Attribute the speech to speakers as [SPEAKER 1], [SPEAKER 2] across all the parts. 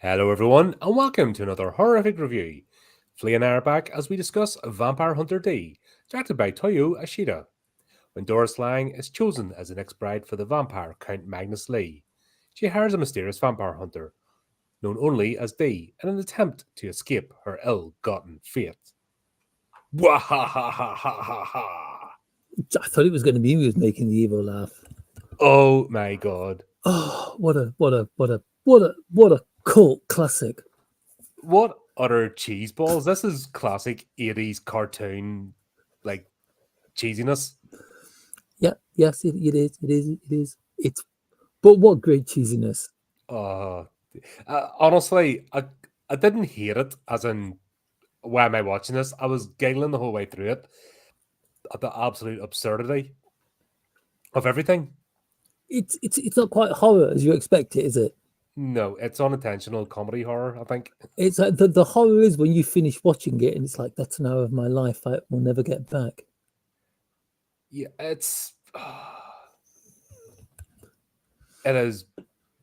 [SPEAKER 1] Hello, everyone, and welcome to another horrific review. Flea and I are back as we discuss Vampire Hunter D, directed by Toyoo Ashida. When Doris Lang is chosen as the next bride for the vampire Count Magnus Lee, she hires a mysterious vampire hunter, known only as D, in an attempt to escape her ill-gotten fate. Wahahahahaha!
[SPEAKER 2] I thought it was going to be me who was making the evil laugh.
[SPEAKER 1] Oh my god.
[SPEAKER 2] Oh, what a cult classic.
[SPEAKER 1] What utter cheese balls. This is classic 80s cartoon, like, cheesiness.
[SPEAKER 2] Yeah, yes, it is. But what great cheesiness.
[SPEAKER 1] Uh, Honestly, I didn't hate it, as in, why am I watching this? I was giggling the whole way through it at the absolute absurdity of everything.
[SPEAKER 2] It's not quite horror as you expect it, is it?
[SPEAKER 1] No, it's unintentional comedy horror, I think.
[SPEAKER 2] It's like the horror is when you finish watching it and it's like, that's an hour of my life I will never get back.
[SPEAKER 1] Yeah, it is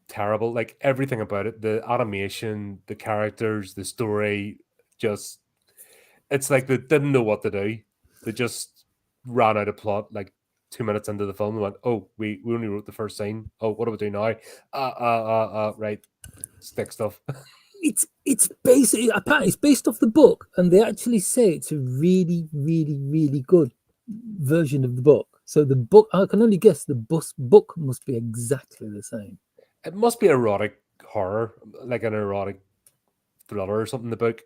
[SPEAKER 1] terrible. Like, everything about it, the animation, the characters, the story, just, it's like they didn't know what to do. They just ran out of plot like 2 minutes into the film and went, "Oh, we only wrote the first scene. Oh, what do we do now? Right, stick stuff."
[SPEAKER 2] It's basically apparently it's based off the book, and they actually say it's a really good version of the book. So the book, I can only guess the book must be exactly the same.
[SPEAKER 1] It must be erotic horror, like an erotic thriller or something. The book,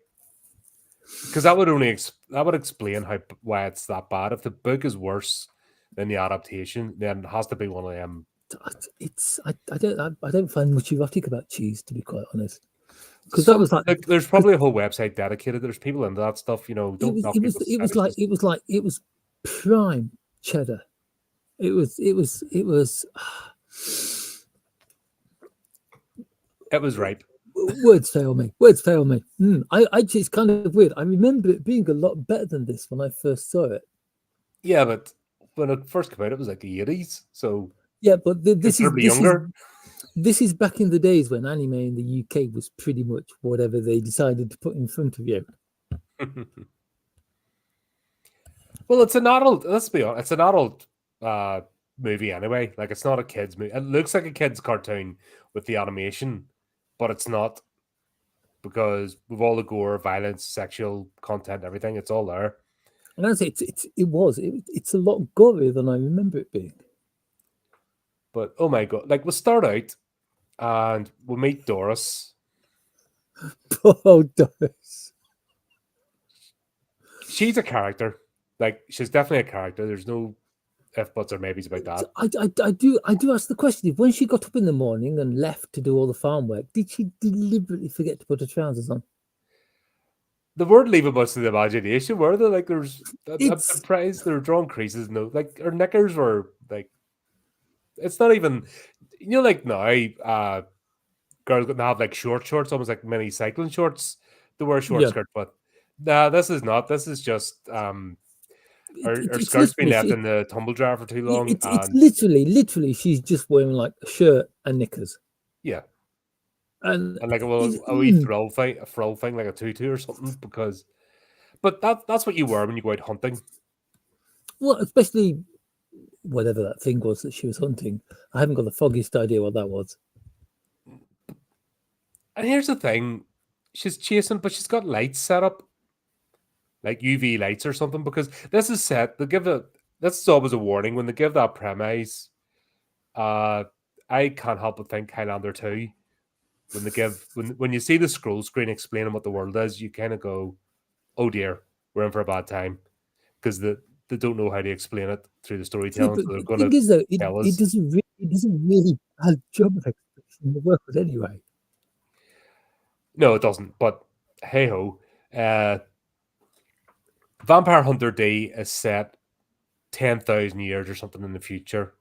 [SPEAKER 1] because that would that would explain why it's that bad. If the book is worse than the adaptation, then it has to be one of them.
[SPEAKER 2] I don't find much erotic about cheese, to be quite honest, because that
[SPEAKER 1] Some
[SPEAKER 2] was like
[SPEAKER 1] like, there's
[SPEAKER 2] because
[SPEAKER 1] probably a whole website dedicated. There's people into that stuff. Don't knock people's fetishes.
[SPEAKER 2] it was prime cheddar. It was
[SPEAKER 1] It was ripe.
[SPEAKER 2] words fail me. Words fail me. It's kind of weird. I remember it being a lot better than this when I first saw it.
[SPEAKER 1] Yeah, but when it first came out, it was like the 80s, so
[SPEAKER 2] Yeah, but
[SPEAKER 1] considerably younger.
[SPEAKER 2] this is back in the days when anime in the UK was pretty much whatever they decided to put in front of you.
[SPEAKER 1] Well, it's an adult. Let's be honest. It's an adult movie anyway. Like, it's not a kids movie. It looks like a kids cartoon with the animation, but it's not, because with all the gore, violence, sexual content, everything, it's all there.
[SPEAKER 2] And I say it's a lot gorier than I remember it being.
[SPEAKER 1] But oh my god, like, we start out and we meet Doris.
[SPEAKER 2] Oh, Doris.
[SPEAKER 1] She's a character. Like, she's definitely a character. There's no if buts or maybes about that.
[SPEAKER 2] I do ask the question: if when she got up in the morning and left to do all the farm work, did she deliberately forget to put her trousers on?
[SPEAKER 1] The word leave much to the imagination, were they? Like, I'm
[SPEAKER 2] It's
[SPEAKER 1] surprised they're drawing creases. No, like, her knickers were like, it's not even, like now, girls gonna have like short shorts, almost like mini cycling shorts, to wear short
[SPEAKER 2] yeah.
[SPEAKER 1] skirt. But nah, this is not. This is just her
[SPEAKER 2] It's
[SPEAKER 1] skirt's been
[SPEAKER 2] literally
[SPEAKER 1] left in the tumble dryer for too long,
[SPEAKER 2] it's
[SPEAKER 1] and
[SPEAKER 2] literally she's just wearing like a shirt and knickers,
[SPEAKER 1] yeah,
[SPEAKER 2] and
[SPEAKER 1] and like
[SPEAKER 2] it's,
[SPEAKER 1] a wee frill thing, like a tutu or something. Because, but that's what you wear when you go out hunting.
[SPEAKER 2] well, especially whatever that thing was that she was hunting. I haven't got the foggiest idea what that was.
[SPEAKER 1] And here's the thing: she's chasing, but she's got lights set up, like UV lights or something. Because this is set. They give it. This is always a warning when they give that premise. Uh, I can't help but think Highlander 2. When they give when you see the scroll screen explaining what the world is, you kind of go, "Oh dear, we're in for a bad time," because they don't know how to explain it through the
[SPEAKER 2] See,
[SPEAKER 1] storytelling,
[SPEAKER 2] but
[SPEAKER 1] so they're
[SPEAKER 2] the
[SPEAKER 1] going
[SPEAKER 2] thing
[SPEAKER 1] to
[SPEAKER 2] is though,
[SPEAKER 1] tell us.
[SPEAKER 2] it doesn't really bad job of explaining the world anyway.
[SPEAKER 1] No, it doesn't. But hey ho, uh, Vampire Hunter D is set 10,000 years or something in the future.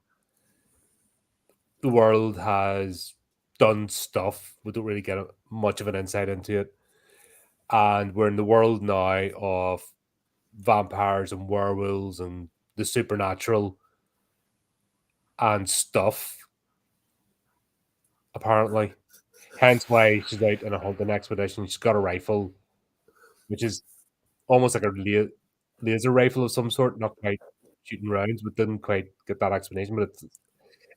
[SPEAKER 1] The world has done stuff. We don't really get much of an insight into it, and we're in the world now of vampires and werewolves and the supernatural and stuff. Apparently, Hence why she's out in a hunting expedition. She's got a rifle, which is almost like a laser rifle of some sort, not quite shooting rounds, but didn't quite get that explanation. But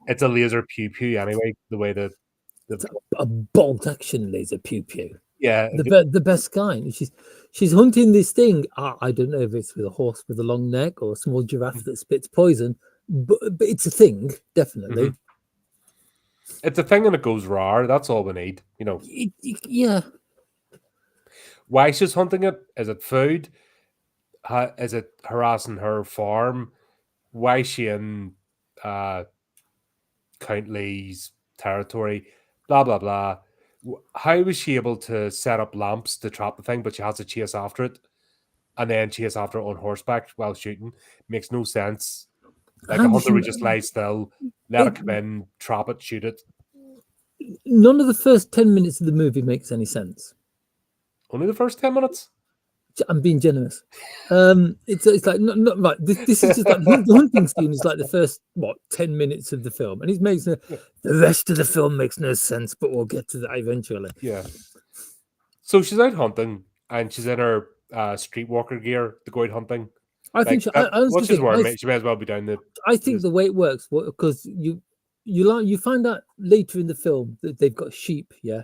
[SPEAKER 1] it's a laser pew pew anyway. The way that
[SPEAKER 2] It's a bolt action laser pew pew.
[SPEAKER 1] yeah,
[SPEAKER 2] The best kind. She's hunting this thing. I don't know if it's with a horse with a long neck or a small giraffe that spits poison, but it's a thing, definitely.
[SPEAKER 1] it's a thing and it goes raw. That's all we need. You know,
[SPEAKER 2] Yeah.
[SPEAKER 1] why she's hunting it? Is it food? Is it harassing her farm? Why is she in Count Lee's territory? Blah blah blah. How was she able to set up lamps to trap the thing, but she has to chase after it, and then chase after it on horseback while shooting? Makes no sense. Like a hunter would just lie still, let it come in, trap it, shoot it.
[SPEAKER 2] None of the first 10 minutes of the movie makes any sense.
[SPEAKER 1] Only the first 10 minutes.
[SPEAKER 2] I'm being generous. It's like not right. This is just like the hunting scene is like the first 10 minutes of the film, and it makes the rest of the film makes no sense. But we'll get to that eventually.
[SPEAKER 1] Yeah. So she's out hunting, and she's in her streetwalker gear to go out hunting.
[SPEAKER 2] I think she
[SPEAKER 1] may as well be down the.
[SPEAKER 2] I think the way it works, because you find out later in the film that they've got sheep, yeah.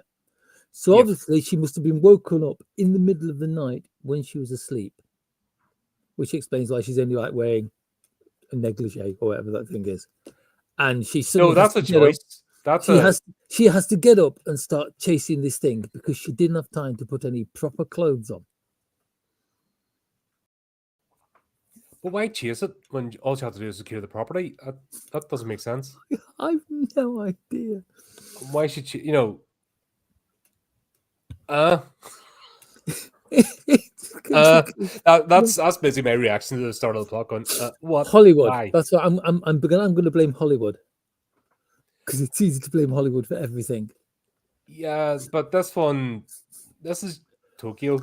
[SPEAKER 2] So obviously she must have been woken up in the middle of the night when she was asleep, which explains why she's only like wearing a negligee or whatever that thing is. And she suddenly
[SPEAKER 1] that's a choice.
[SPEAKER 2] She has to get up and start chasing this thing because she didn't have time to put any proper clothes on.
[SPEAKER 1] But why chase it when all you have to do is secure the property? That doesn't make sense.
[SPEAKER 2] I've no idea.
[SPEAKER 1] Why should she? That's basically my reaction to the start of the plot. Going, what?
[SPEAKER 2] Hollywood.
[SPEAKER 1] Why?
[SPEAKER 2] That's what I'm going to blame Hollywood because it's easy to blame Hollywood for everything.
[SPEAKER 1] Yeah, but this is Tokyo.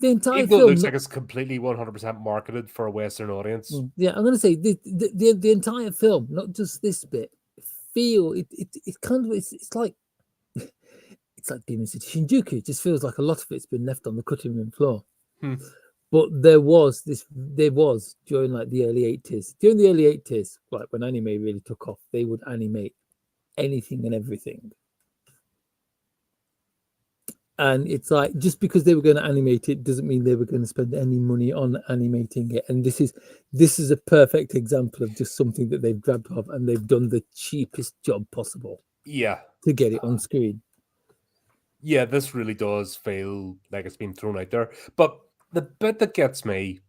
[SPEAKER 2] The entire
[SPEAKER 1] film looks
[SPEAKER 2] like
[SPEAKER 1] it's completely 100% marketed for a Western audience.
[SPEAKER 2] Yeah, I'm going to say the entire film, not just this bit. It's kind of it's like Demon City Shinjuku. It just feels like a lot of it's been left on the cutting room floor. But there was during like the early 80s. During the early 80s, like when anime really took off, they would animate anything and everything. And it's like just because they were going to animate it doesn't mean they were going to spend any money on animating it. And this is a perfect example of just something that they've grabbed off and they've done the cheapest job possible.
[SPEAKER 1] Yeah,
[SPEAKER 2] to get it on screen.
[SPEAKER 1] Yeah, this really does feel like it's been thrown out there. But the bit that gets me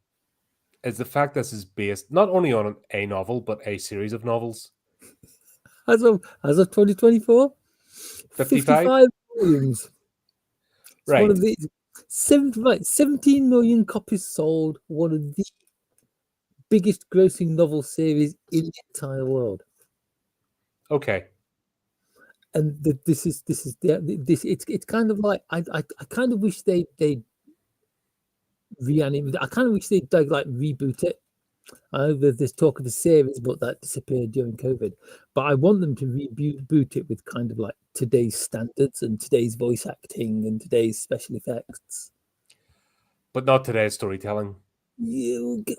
[SPEAKER 1] is the fact this is based not only on a novel but a series of novels.
[SPEAKER 2] As of 2024, 55 volumes. It's one of these 17 million copies sold. One of the biggest grossing novel series in the entire world.
[SPEAKER 1] Okay.
[SPEAKER 2] And it's kind of like I kind of wish they reanimate. I kind of wish they'd like reboot it. I know there's talk of a series, but that disappeared during COVID. But I want them to reboot it with kind of like today's standards and today's voice acting and today's special effects.
[SPEAKER 1] But not today's storytelling.
[SPEAKER 2] Because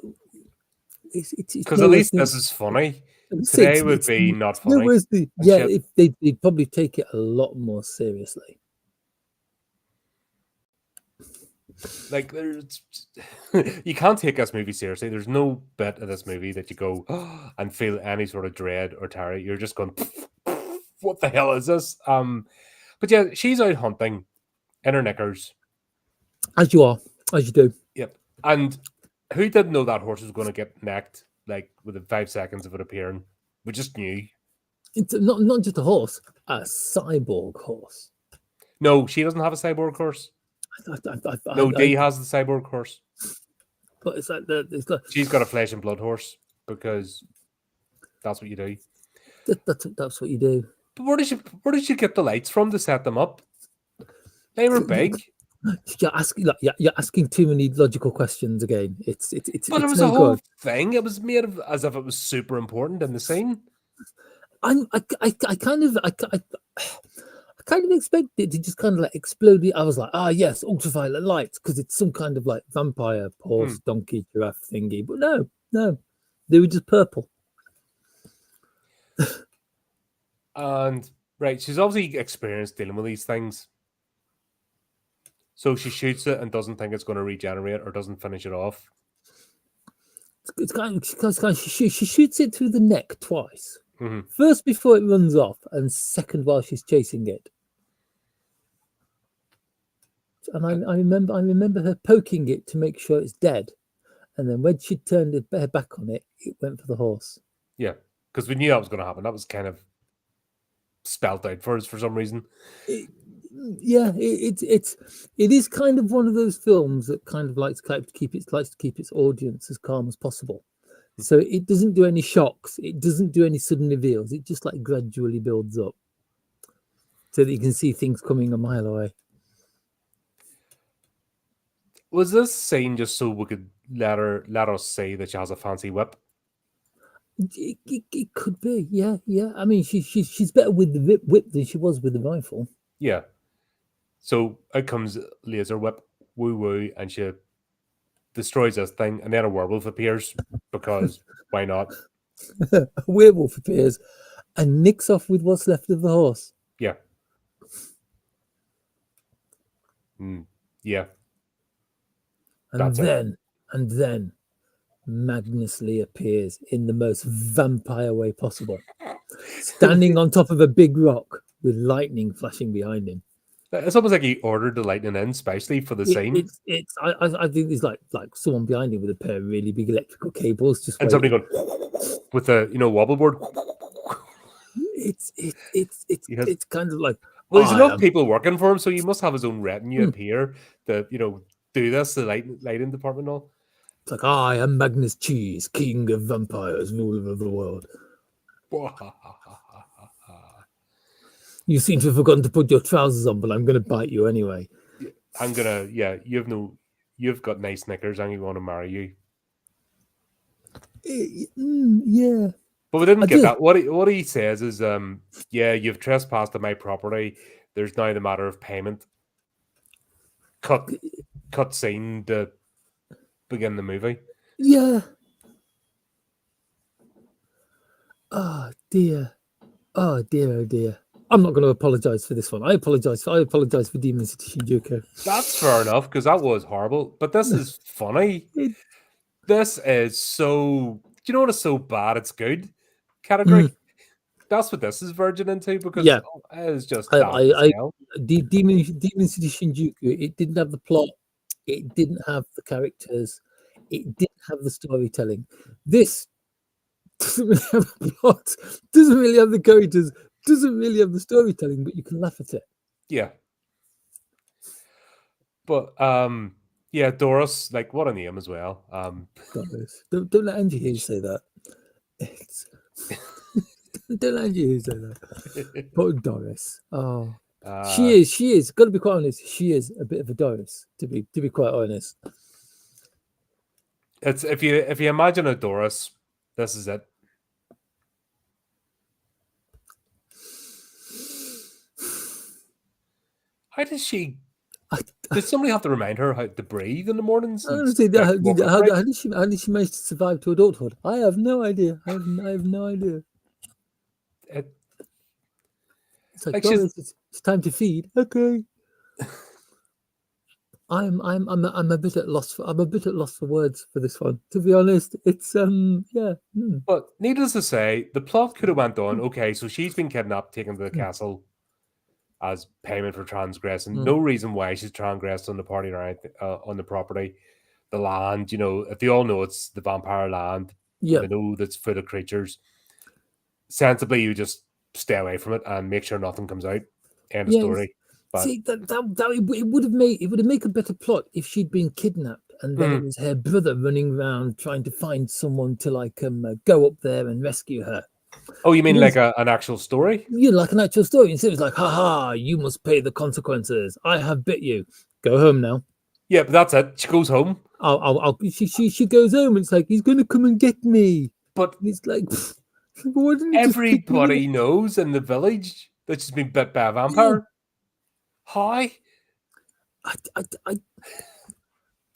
[SPEAKER 1] at least this is funny. Today would be not funny.
[SPEAKER 2] If they'd probably take it a lot more seriously.
[SPEAKER 1] Like you can't take this movie seriously. There's no bit of this movie that you go and feel any sort of dread or terror. You're just going, what the hell is this? But yeah, she's out hunting in her knickers.
[SPEAKER 2] As you do.
[SPEAKER 1] Yep. And who didn't know that horse was going to get necked like within 5 seconds of it appearing? We just knew.
[SPEAKER 2] It's not just a horse, a cyborg horse.
[SPEAKER 1] No, she doesn't have a cyborg horse. Dee has the cyborg horse.
[SPEAKER 2] But it's like
[SPEAKER 1] she's got a flesh and blood horse because that's what you do.
[SPEAKER 2] That's what you do.
[SPEAKER 1] But where did she get the lights from to set them up? They were big.
[SPEAKER 2] You're asking too many logical questions again. But
[SPEAKER 1] it was a whole thing. It was made of as if it was super important in the scene.
[SPEAKER 2] I kind of I kind of expected it to just kind of like explode. I was like, ah, yes, ultraviolet lights, because it's some kind of like vampire, horse, donkey, giraffe thingy. But no, they were just purple.
[SPEAKER 1] And right, she's obviously experienced dealing with these things. So she shoots it and doesn't think it's going to regenerate or doesn't finish it off.
[SPEAKER 2] It's kind of she shoots it through the neck twice.
[SPEAKER 1] Mm-hmm.
[SPEAKER 2] First before it runs off, and second while she's chasing it. And I remember her poking it to make sure it's dead, and then when she turned her back on it, it went for the horse.
[SPEAKER 1] Yeah, because we knew that was going to happen. That was kind of spelled out for us for some reason.
[SPEAKER 2] It is kind of one of those films that kind of likes to keep its audience as calm as possible. So it doesn't do any shocks. It doesn't do any sudden reveals. It just like gradually builds up so that you can see things coming a mile away.
[SPEAKER 1] Was this scene just so we could let us say that she has a fancy whip?
[SPEAKER 2] It could be, yeah. I mean, she's better with the whip than she was with the rifle.
[SPEAKER 1] Yeah. So out comes laser whip, woo woo, and she destroys this thing, and then a werewolf appears because why not?
[SPEAKER 2] A werewolf appears and nicks off with what's left of the horse.
[SPEAKER 1] Yeah. Yeah.
[SPEAKER 2] And then Magnus Lee appears in the most vampire way possible, standing on top of a big rock with lightning flashing behind him.
[SPEAKER 1] It's almost like he ordered the lightning in specially for the scene.
[SPEAKER 2] I think there's like someone behind him with a pair of really big electrical cables, just
[SPEAKER 1] and somebody going with a wobble board.
[SPEAKER 2] It's kind of like,
[SPEAKER 1] well, there's enough people working for him, so he must have his own retinue up here to do this, the lighting department and all.
[SPEAKER 2] It's like, I am Magnus Cheese, king of vampires, ruler of the world. You seem to have forgotten to put your trousers on, but I'm going to bite you anyway.
[SPEAKER 1] You've got nice knickers, and you want to marry you.
[SPEAKER 2] Yeah.
[SPEAKER 1] But we didn't get that. What he says is, you've trespassed on my property. There's now the matter of payment. Cut scene to begin the movie.
[SPEAKER 2] Yeah. Oh dear. Oh dear. I'm not going to apologize for this one. I apologize for Demon City Shinjuku.
[SPEAKER 1] That's fair enough, because that was horrible. But this is funny. This is so. Do you know what is so bad? It's good category. That's what this is verging into, because it is just.
[SPEAKER 2] Demon City Shinjuku. It didn't have the plot. It didn't have the characters. It didn't have the storytelling. This doesn't really have a plot. Doesn't really have the characters. Doesn't really have the storytelling, but you can laugh at it.
[SPEAKER 1] Yeah. But Doris, like, what a name as well.
[SPEAKER 2] Doris. Don't let Angie hear you say that. Don't let Angie hear you say that. But Doris. Oh. She is. Gotta be quite honest. She is a bit of a Doris, to be quite honest.
[SPEAKER 1] It's if you imagine a Doris, this is it. How does she? Did somebody have to remind her how to breathe in the mornings?
[SPEAKER 2] How did she manage to survive to adulthood? I have no idea. I have no idea. It's like, Doris, it's time to feed. Okay. I'm a bit at loss for words for this one. To be honest, it's
[SPEAKER 1] But needless to say, the plot could have went on. Okay, so she's been kidnapped, taken to the castle as payment for transgressing. No reason why she's transgressed on the party or on the property, the land. If they all know it's the vampire land, they know that's full of creatures. Sensibly, you just stay away from it and make sure nothing comes out. End of story. But
[SPEAKER 2] see, it would have made a better plot if she'd been kidnapped and then it was her brother running around trying to find someone to go up there and rescue her.
[SPEAKER 1] Oh, you mean like an actual story?
[SPEAKER 2] Yeah, like an actual story. Instead, it's like, haha, you must pay the consequences. I have bit you. Go home now.
[SPEAKER 1] Yeah, but that's it. She goes home.
[SPEAKER 2] She goes home. And it's like, he's going to come and get me.
[SPEAKER 1] But
[SPEAKER 2] it's like, Why didn't he just kick me in
[SPEAKER 1] Everybody knows in the village that she's been bit by a vampire. How?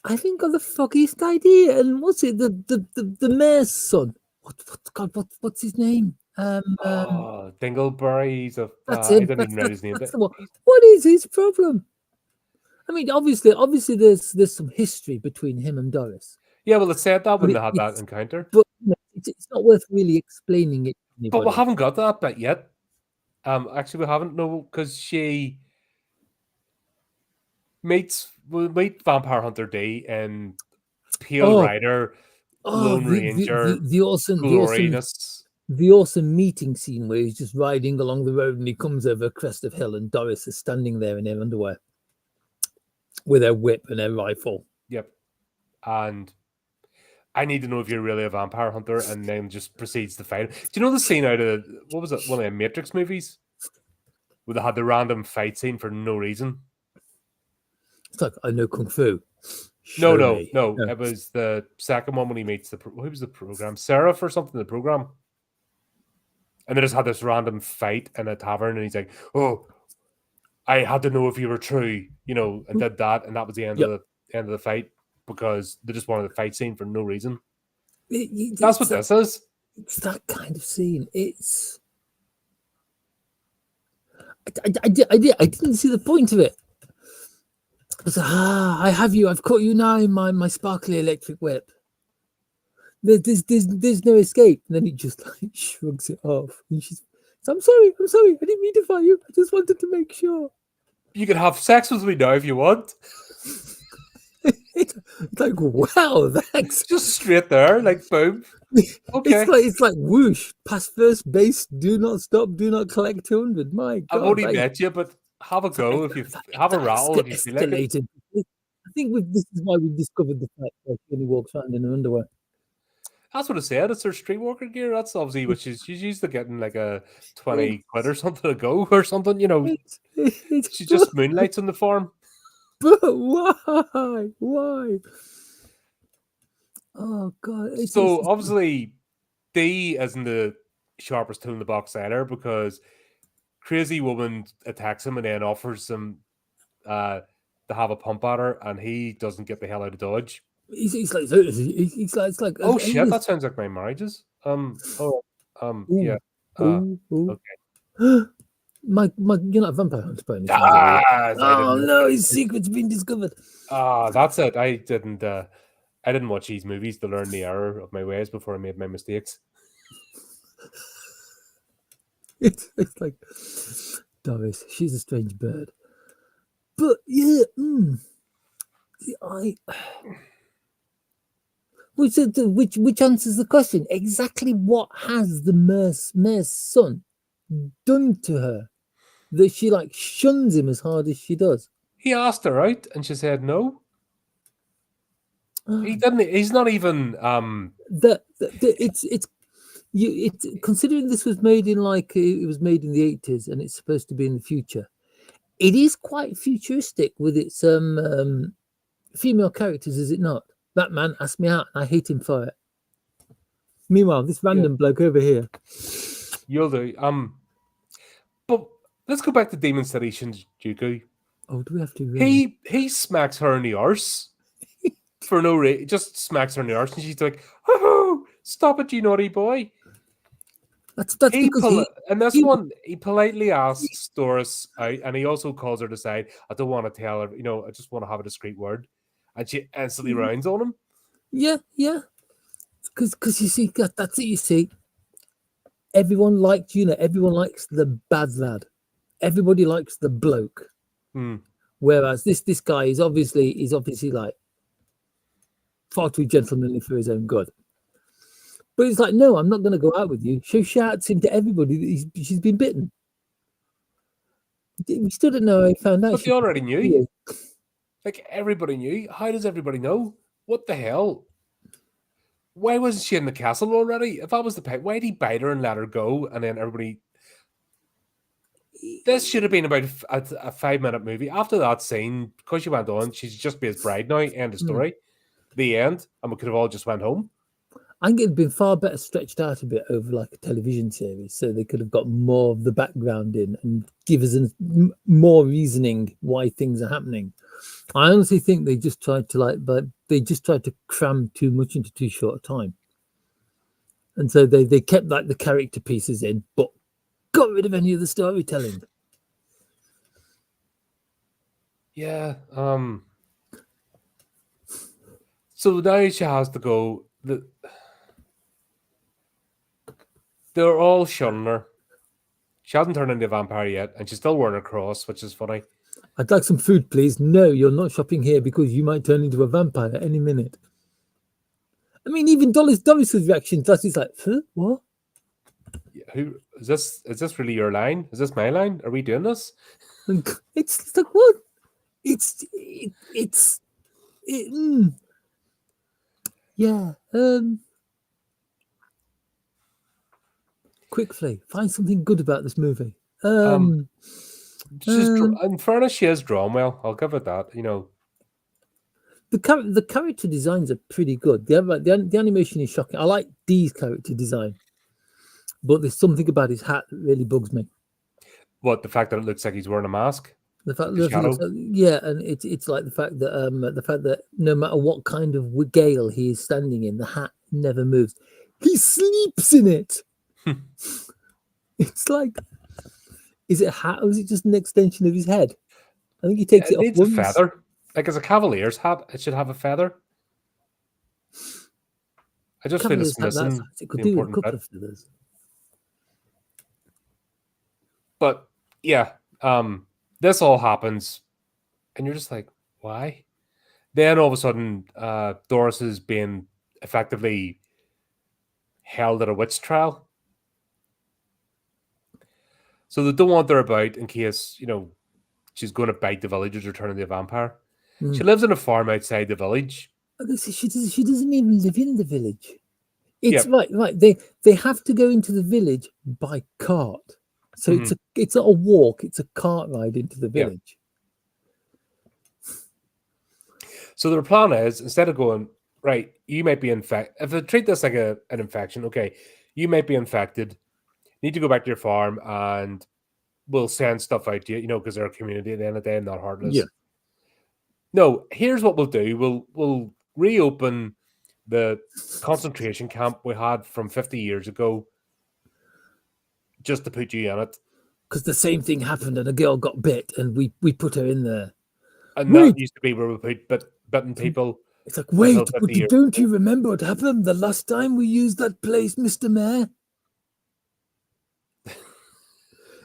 [SPEAKER 2] I think got the foggiest idea. And what's it? The mayor's son. What's his name?
[SPEAKER 1] Dingleberry. He's a.
[SPEAKER 2] That's
[SPEAKER 1] I
[SPEAKER 2] him.
[SPEAKER 1] don't even know his name.
[SPEAKER 2] That's the one. What is his problem? I mean, obviously, there's some history between him and Doris.
[SPEAKER 1] Yeah, well, it said that when
[SPEAKER 2] But
[SPEAKER 1] they had that encounter.
[SPEAKER 2] But it's not worth really explaining it to anybody.
[SPEAKER 1] But we haven't got that bit yet. Actually, we haven't. No, because she we'll meet Vampire Hunter D and Pale Rider, Lone Ranger,
[SPEAKER 2] the awesome meeting scene where he's just riding along the road and he comes over a crest of hill and Doris is standing there in her underwear with her whip and her rifle.
[SPEAKER 1] Yep. And I need to know if you're really a vampire hunter, and then just proceeds to fight. Do you know the scene out of what was it? One of the Matrix movies where they had the random fight scene for no reason?
[SPEAKER 2] It's like, I know kung fu.
[SPEAKER 1] No. It was the second one when he meets who was the program? Seraph or something, the program. And they just had this random fight in a tavern, and he's like, "Oh, I had to know if you were true," and did that, and that was the end of the fight because they just wanted a fight scene for no reason. That's what this is.
[SPEAKER 2] It's that kind of scene. It's. I didn't see the point of it. I was like, I have you. I've caught you now in my sparkly electric whip. There's no escape. And then he just like shrugs it off. And she's, I'm sorry. I didn't mean to fight you. I just wanted to make sure.
[SPEAKER 1] You can have sex with me now if you want.
[SPEAKER 2] It's like, wow, thanks.
[SPEAKER 1] Just straight there, like boom. Okay.
[SPEAKER 2] It's like whoosh, past first base, do not stop, do not collect 200. My God.
[SPEAKER 1] I've already met you, but have a go if you have a rattle if you feel like it.
[SPEAKER 2] I think this is why we discovered the fact that she only walks around in her underwear.
[SPEAKER 1] That's what I said. It's her streetwalker gear. That's obviously what she's used to getting like a 20 quid or something to go or something, She just moonlights on the farm.
[SPEAKER 2] But why? Why? Oh God!
[SPEAKER 1] So obviously, D isn't the sharpest tool in the box either, because crazy woman attacks him and then offers him to have a pump at her, and he doesn't get the hell out of Dodge.
[SPEAKER 2] He's like,
[SPEAKER 1] oh shit! That sounds like my marriages. Yeah.
[SPEAKER 2] Okay. My, you're not a vampire hunter, by any chance. Oh no, his secret's been discovered.
[SPEAKER 1] That's it. I didn't watch these movies to learn the error of my ways before I made my mistakes.
[SPEAKER 2] It's like Doris. She's a strange bird, but yeah. Which answers the question exactly. What has the mayor's son done to her that she like shuns him as hard as she does?
[SPEAKER 1] He asked her out and she said no. He didn't. He's not even.
[SPEAKER 2] It's considering this was made in it was made in the 80s and it's supposed to be in the future. It is quite futuristic with its female characters, is it not? That man asked me out and I hate him for it. Meanwhile, this random bloke over here.
[SPEAKER 1] You'll do. But let's go back to Demon City Shinjuku.
[SPEAKER 2] Oh, do we have to? Really?
[SPEAKER 1] He smacks her in the arse for no reason. Just smacks her in the arse, and she's like, "Oh, stop it, you naughty boy!"
[SPEAKER 2] That's because
[SPEAKER 1] he politely asks Doris out, and he also calls her to side. I don't want to tell her, I just want to have a discreet word, and she instantly rounds on him.
[SPEAKER 2] Yeah. Because you see, that's it. You see, everyone likes the bad lad. Everybody likes the bloke. Whereas this guy is obviously like far too gentlemanly for his own good. But he's like, no, I'm not going to go out with you. She shouts him to everybody that she's been bitten. We still don't know how he found out.
[SPEAKER 1] But they already knew. Like, everybody knew. How does everybody know? What the hell? Why wasn't she in the castle already? If that was the pet, why did he bite her and let her go? And then everybody... This should have been about a 5-minute movie. After that scene, because she went on, she's just be his bride now. End of story. The end. And we could have all just went home.
[SPEAKER 2] I think it'd been far better stretched out a bit over like a television series, so they could have got more of the background in and give us more reasoning why things are happening. I honestly think they just tried to cram too much into too short a time, and so they kept like the character pieces in, but got rid of any of the storytelling.
[SPEAKER 1] Yeah. So now she has to go. They're all shunning her. She hasn't turned into a vampire yet, and she's still wearing her cross, which is funny.
[SPEAKER 2] I'd like some food, please. No, you're not shopping here because you might turn into a vampire at any minute. I mean, even Doris's reaction to that is like, huh? What?
[SPEAKER 1] Who is this? Is this really your line? Is this my line? Are we doing this?
[SPEAKER 2] It's like what? Yeah. Quickly, find something good about this movie.
[SPEAKER 1] In fairness, she is drawn well. I'll give it that. You know,
[SPEAKER 2] the character designs are pretty good. The animation is shocking. I like Dee's character design, but there's something about his hat that really bugs me.
[SPEAKER 1] what, the fact that it looks like he's wearing a mask?
[SPEAKER 2] The fact
[SPEAKER 1] The
[SPEAKER 2] that
[SPEAKER 1] shadow?
[SPEAKER 2] yeah, and it's like the fact that no matter what kind of gale he is standing in, the hat never moves. He sleeps in it. It's like, is it a hat or is it just an extension of his head? I think he takes it off
[SPEAKER 1] needs a
[SPEAKER 2] once.
[SPEAKER 1] feather. Like, as a Cavalier's hat, it should have a feather. I just feel it's missing
[SPEAKER 2] It could
[SPEAKER 1] the
[SPEAKER 2] do with a
[SPEAKER 1] important
[SPEAKER 2] couple
[SPEAKER 1] bit.
[SPEAKER 2] of feathers.
[SPEAKER 1] But yeah, this all happens, and you're just like, why? Then all of a sudden, Doris is being effectively held at a witch trial. So they don't want her about in case, you know, she's going to bite the villagers or turn into a vampire. She lives in a farm outside the village.
[SPEAKER 2] She doesn't even live in the village. It's
[SPEAKER 1] Yep.
[SPEAKER 2] right. They have to go into the village by cart. So it's not a walk, it's a cart ride into the village.
[SPEAKER 1] So their plan is, instead of going, right, you might be infected. If they treat this like an infection, okay, you might be infected. Need to go back to your farm and we'll send stuff out to you, you know, because they're a community at the end of the day, not heartless.
[SPEAKER 2] Yeah.
[SPEAKER 1] No, here's what we'll do. We'll reopen the concentration camp we had from 50 years ago just to put you in it.
[SPEAKER 2] Because the same thing happened and a girl got bit and we put her in there.
[SPEAKER 1] And that used to be where we put bitten people.
[SPEAKER 2] It's like, wait, but don't you remember what happened the last time we used that place, Mr. Mayor?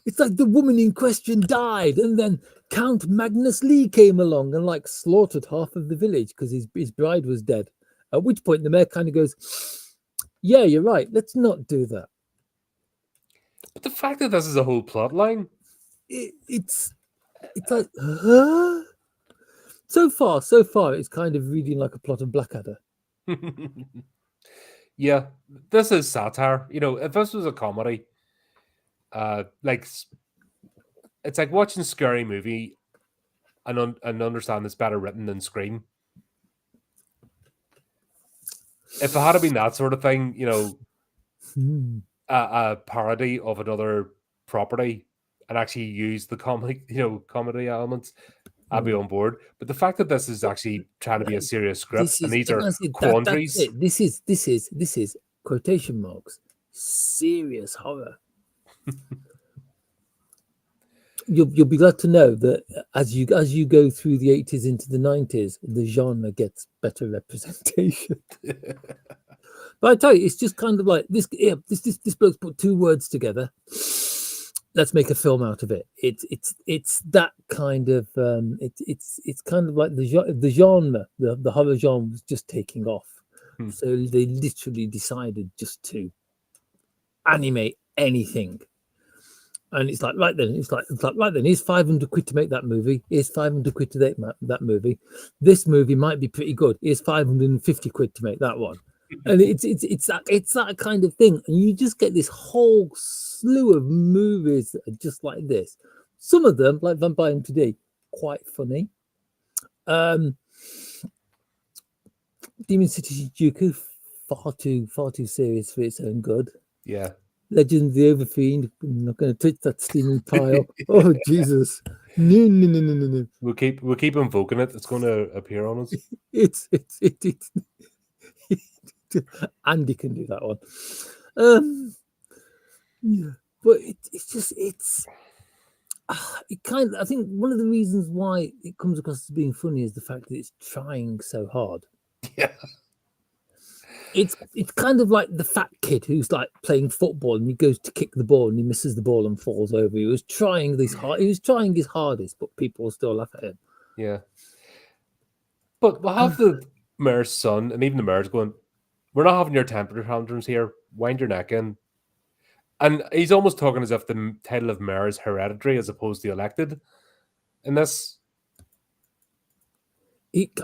[SPEAKER 2] It's like the woman in question died, and then Count Magnus Lee came along and like slaughtered half of the village because his bride was dead. At which point the mayor kind of goes, "Yeah, you're right. Let's not do that."
[SPEAKER 1] But the fact that this is a whole plot line,
[SPEAKER 2] it's like, huh? So far, it's kind of reading like a plot of Blackadder.
[SPEAKER 1] Yeah, this is satire. You know, if this was a comedy, like, it's like watching a scary movie and understand it's better written than Scream. If it had been that sort of thing, you know, a parody of another property and actually use the comedy elements, I'd be on board. But the fact that this is actually trying to be a serious script and these are quandaries.
[SPEAKER 2] This is quotation marks serious horror. You'll be glad to know that as you go through the 80s into the 90s, the genre gets better representation. But I tell you, it's just kind of like this. Yeah, this bloke's put two words together. Let's make a film out of it. It's that kind of it's kind of like the genre, the horror genre was just taking off. So they literally decided just to animate anything. And it's like, right then, here's 500 quid to make that movie. Here's 500 quid to make that movie. This movie might be pretty good. Here's 550 quid to make that one. And it's that kind of thing. And you just get this whole slew of movies that are just like this. Some of them, like Vampire Today, quite funny. Demon City Shinjuku, far too serious for its own good.
[SPEAKER 1] Yeah.
[SPEAKER 2] Legend of the Overfiend. I'm not going to touch that steaming pile. Oh Jesus! No.
[SPEAKER 1] We'll keep invoking it. It's going to appear on us.
[SPEAKER 2] It's Andy can do that one. Yeah, but it's it kind of, I think one of the reasons why it comes across as being funny is the fact that it's trying so hard.
[SPEAKER 1] Yeah.
[SPEAKER 2] It's kind of like the fat kid who's like playing football and he goes to kick the ball and he misses the ball and falls over. He was trying his hardest, but people still laugh at him.
[SPEAKER 1] Yeah. But we'll have the mayor's son, and even the mayor's going, "We're not having your temper tantrums here. Wind your neck in." And he's almost talking as if the title of mayor is hereditary as opposed to elected. In this,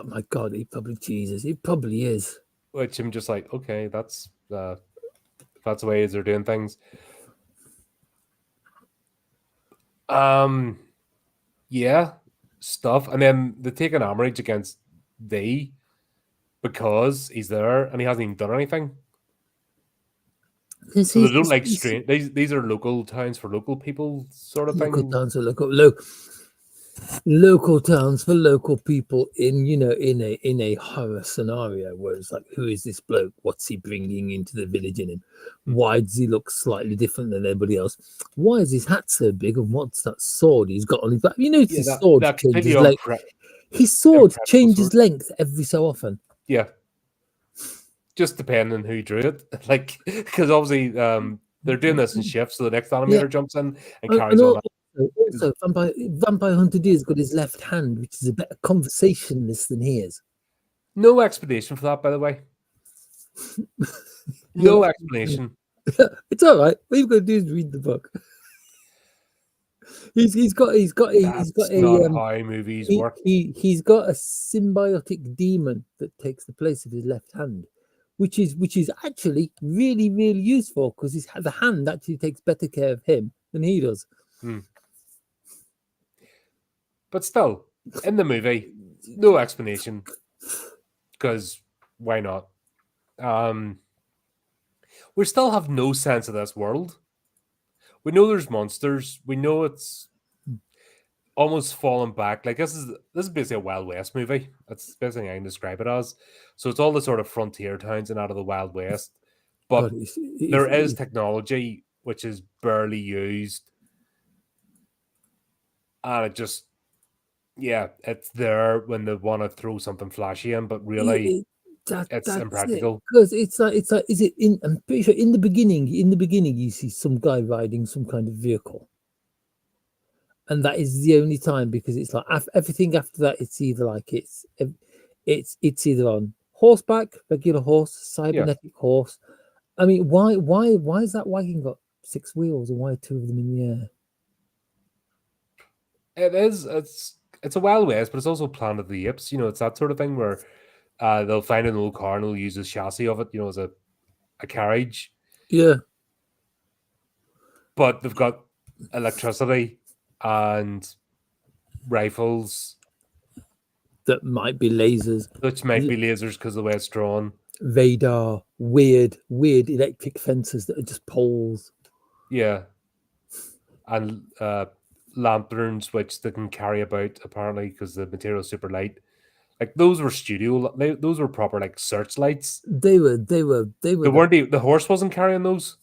[SPEAKER 2] My God, he probably is.
[SPEAKER 1] which I'm just like, okay, that's the way they're doing things. Yeah, stuff, and then they take an armorage against D because he's there and he hasn't even done anything. So they don't like strange. These are local towns for local people, sort of thing.
[SPEAKER 2] Local towns for local towns for local people in a horror scenario where it's like, who is this bloke? What's he bringing into the village in him? Why does he look slightly different than everybody else? Why is his hat so big? And what's that sword he's got on his back? You know, his sword changes length. His sword changes length every so often.
[SPEAKER 1] Yeah. Just depending on who drew it. Like, because obviously they're doing this in shifts, so the next animator jumps in and carries all that.
[SPEAKER 2] Also, Vampire Hunter D has got his left hand, which is a better conversationalist than he is.
[SPEAKER 1] No explanation for that, by the way. No explanation.
[SPEAKER 2] It's all right. What you've got to do is read the book. He's got
[SPEAKER 1] not how movies work.
[SPEAKER 2] He's got a symbiotic demon that takes the place of his left hand, which is actually really, really useful because the hand actually takes better care of him than he does.
[SPEAKER 1] But still, in the movie, no explanation. Because why not? We still have no sense of this world. We know there's monsters. We know it's almost fallen back. Like this is basically a Wild West movie. That's the best thing I can describe it as. So it's all the sort of frontier towns and out of the Wild West. But there is technology which is barely used. And it just, it's there when they want to throw something flashy in, but really it's impractical.
[SPEAKER 2] Because it's like, is it in? I'm pretty sure in the beginning, you see some guy riding some kind of vehicle, and that is the only time, because it's like everything after that, it's either like it's either on horseback, regular horse, cybernetic horse. I mean, why is that wagon got 6 wheels and why are 2 of them in the air?
[SPEAKER 1] It is. It's a Wild West, but it's also Planet of the Apes. You know, it's that sort of thing where they'll find an old car and they'll use the chassis of it, as a carriage.
[SPEAKER 2] Yeah.
[SPEAKER 1] But they've got electricity and rifles.
[SPEAKER 2] That might be lasers.
[SPEAKER 1] Which might be lasers because of the way it's drawn.
[SPEAKER 2] Radar, weird electric fences that are just poles.
[SPEAKER 1] Yeah. And lanterns, which they can carry about, apparently, because the material is super light. Like, those were those were proper, like, searchlights.
[SPEAKER 2] They were.
[SPEAKER 1] The horse wasn't carrying those.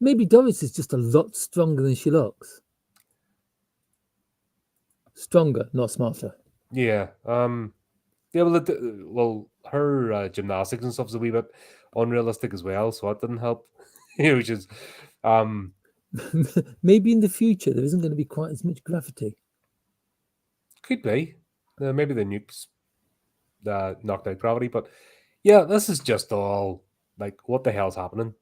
[SPEAKER 2] Maybe Doris is just a lot stronger than she looks. Stronger, not smarter.
[SPEAKER 1] Yeah. Well, her gymnastics and stuff is a wee bit unrealistic as well, so that didn't help. Which is,
[SPEAKER 2] maybe in the future there isn't going to be quite as much gravity.
[SPEAKER 1] Could be. Maybe the nukes knocked out gravity, but yeah, this is just all like, what the hell's happening?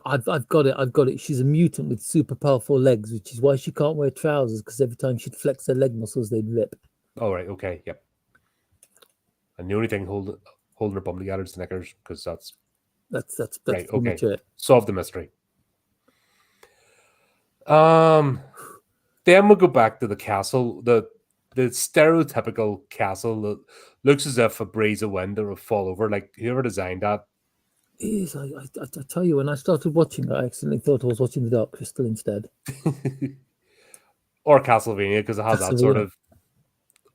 [SPEAKER 2] I've got it. She's a mutant with super powerful legs, which is why she can't wear trousers, because every time she'd flex her leg muscles, they'd rip.
[SPEAKER 1] Oh, right, okay, yep. And the only thing holding her bum together is Snickers, because that's right. Okay, solve the mystery. Then we'll go back to the castle, the the stereotypical castle that looks as if a breeze of wind or would fall over. Like whoever designed that.
[SPEAKER 2] It is. I tell you, when I started watching it, I accidentally thought I was watching The Dark Crystal instead.
[SPEAKER 1] Or Castlevania, because it has that sort
[SPEAKER 2] Castlevania.
[SPEAKER 1] of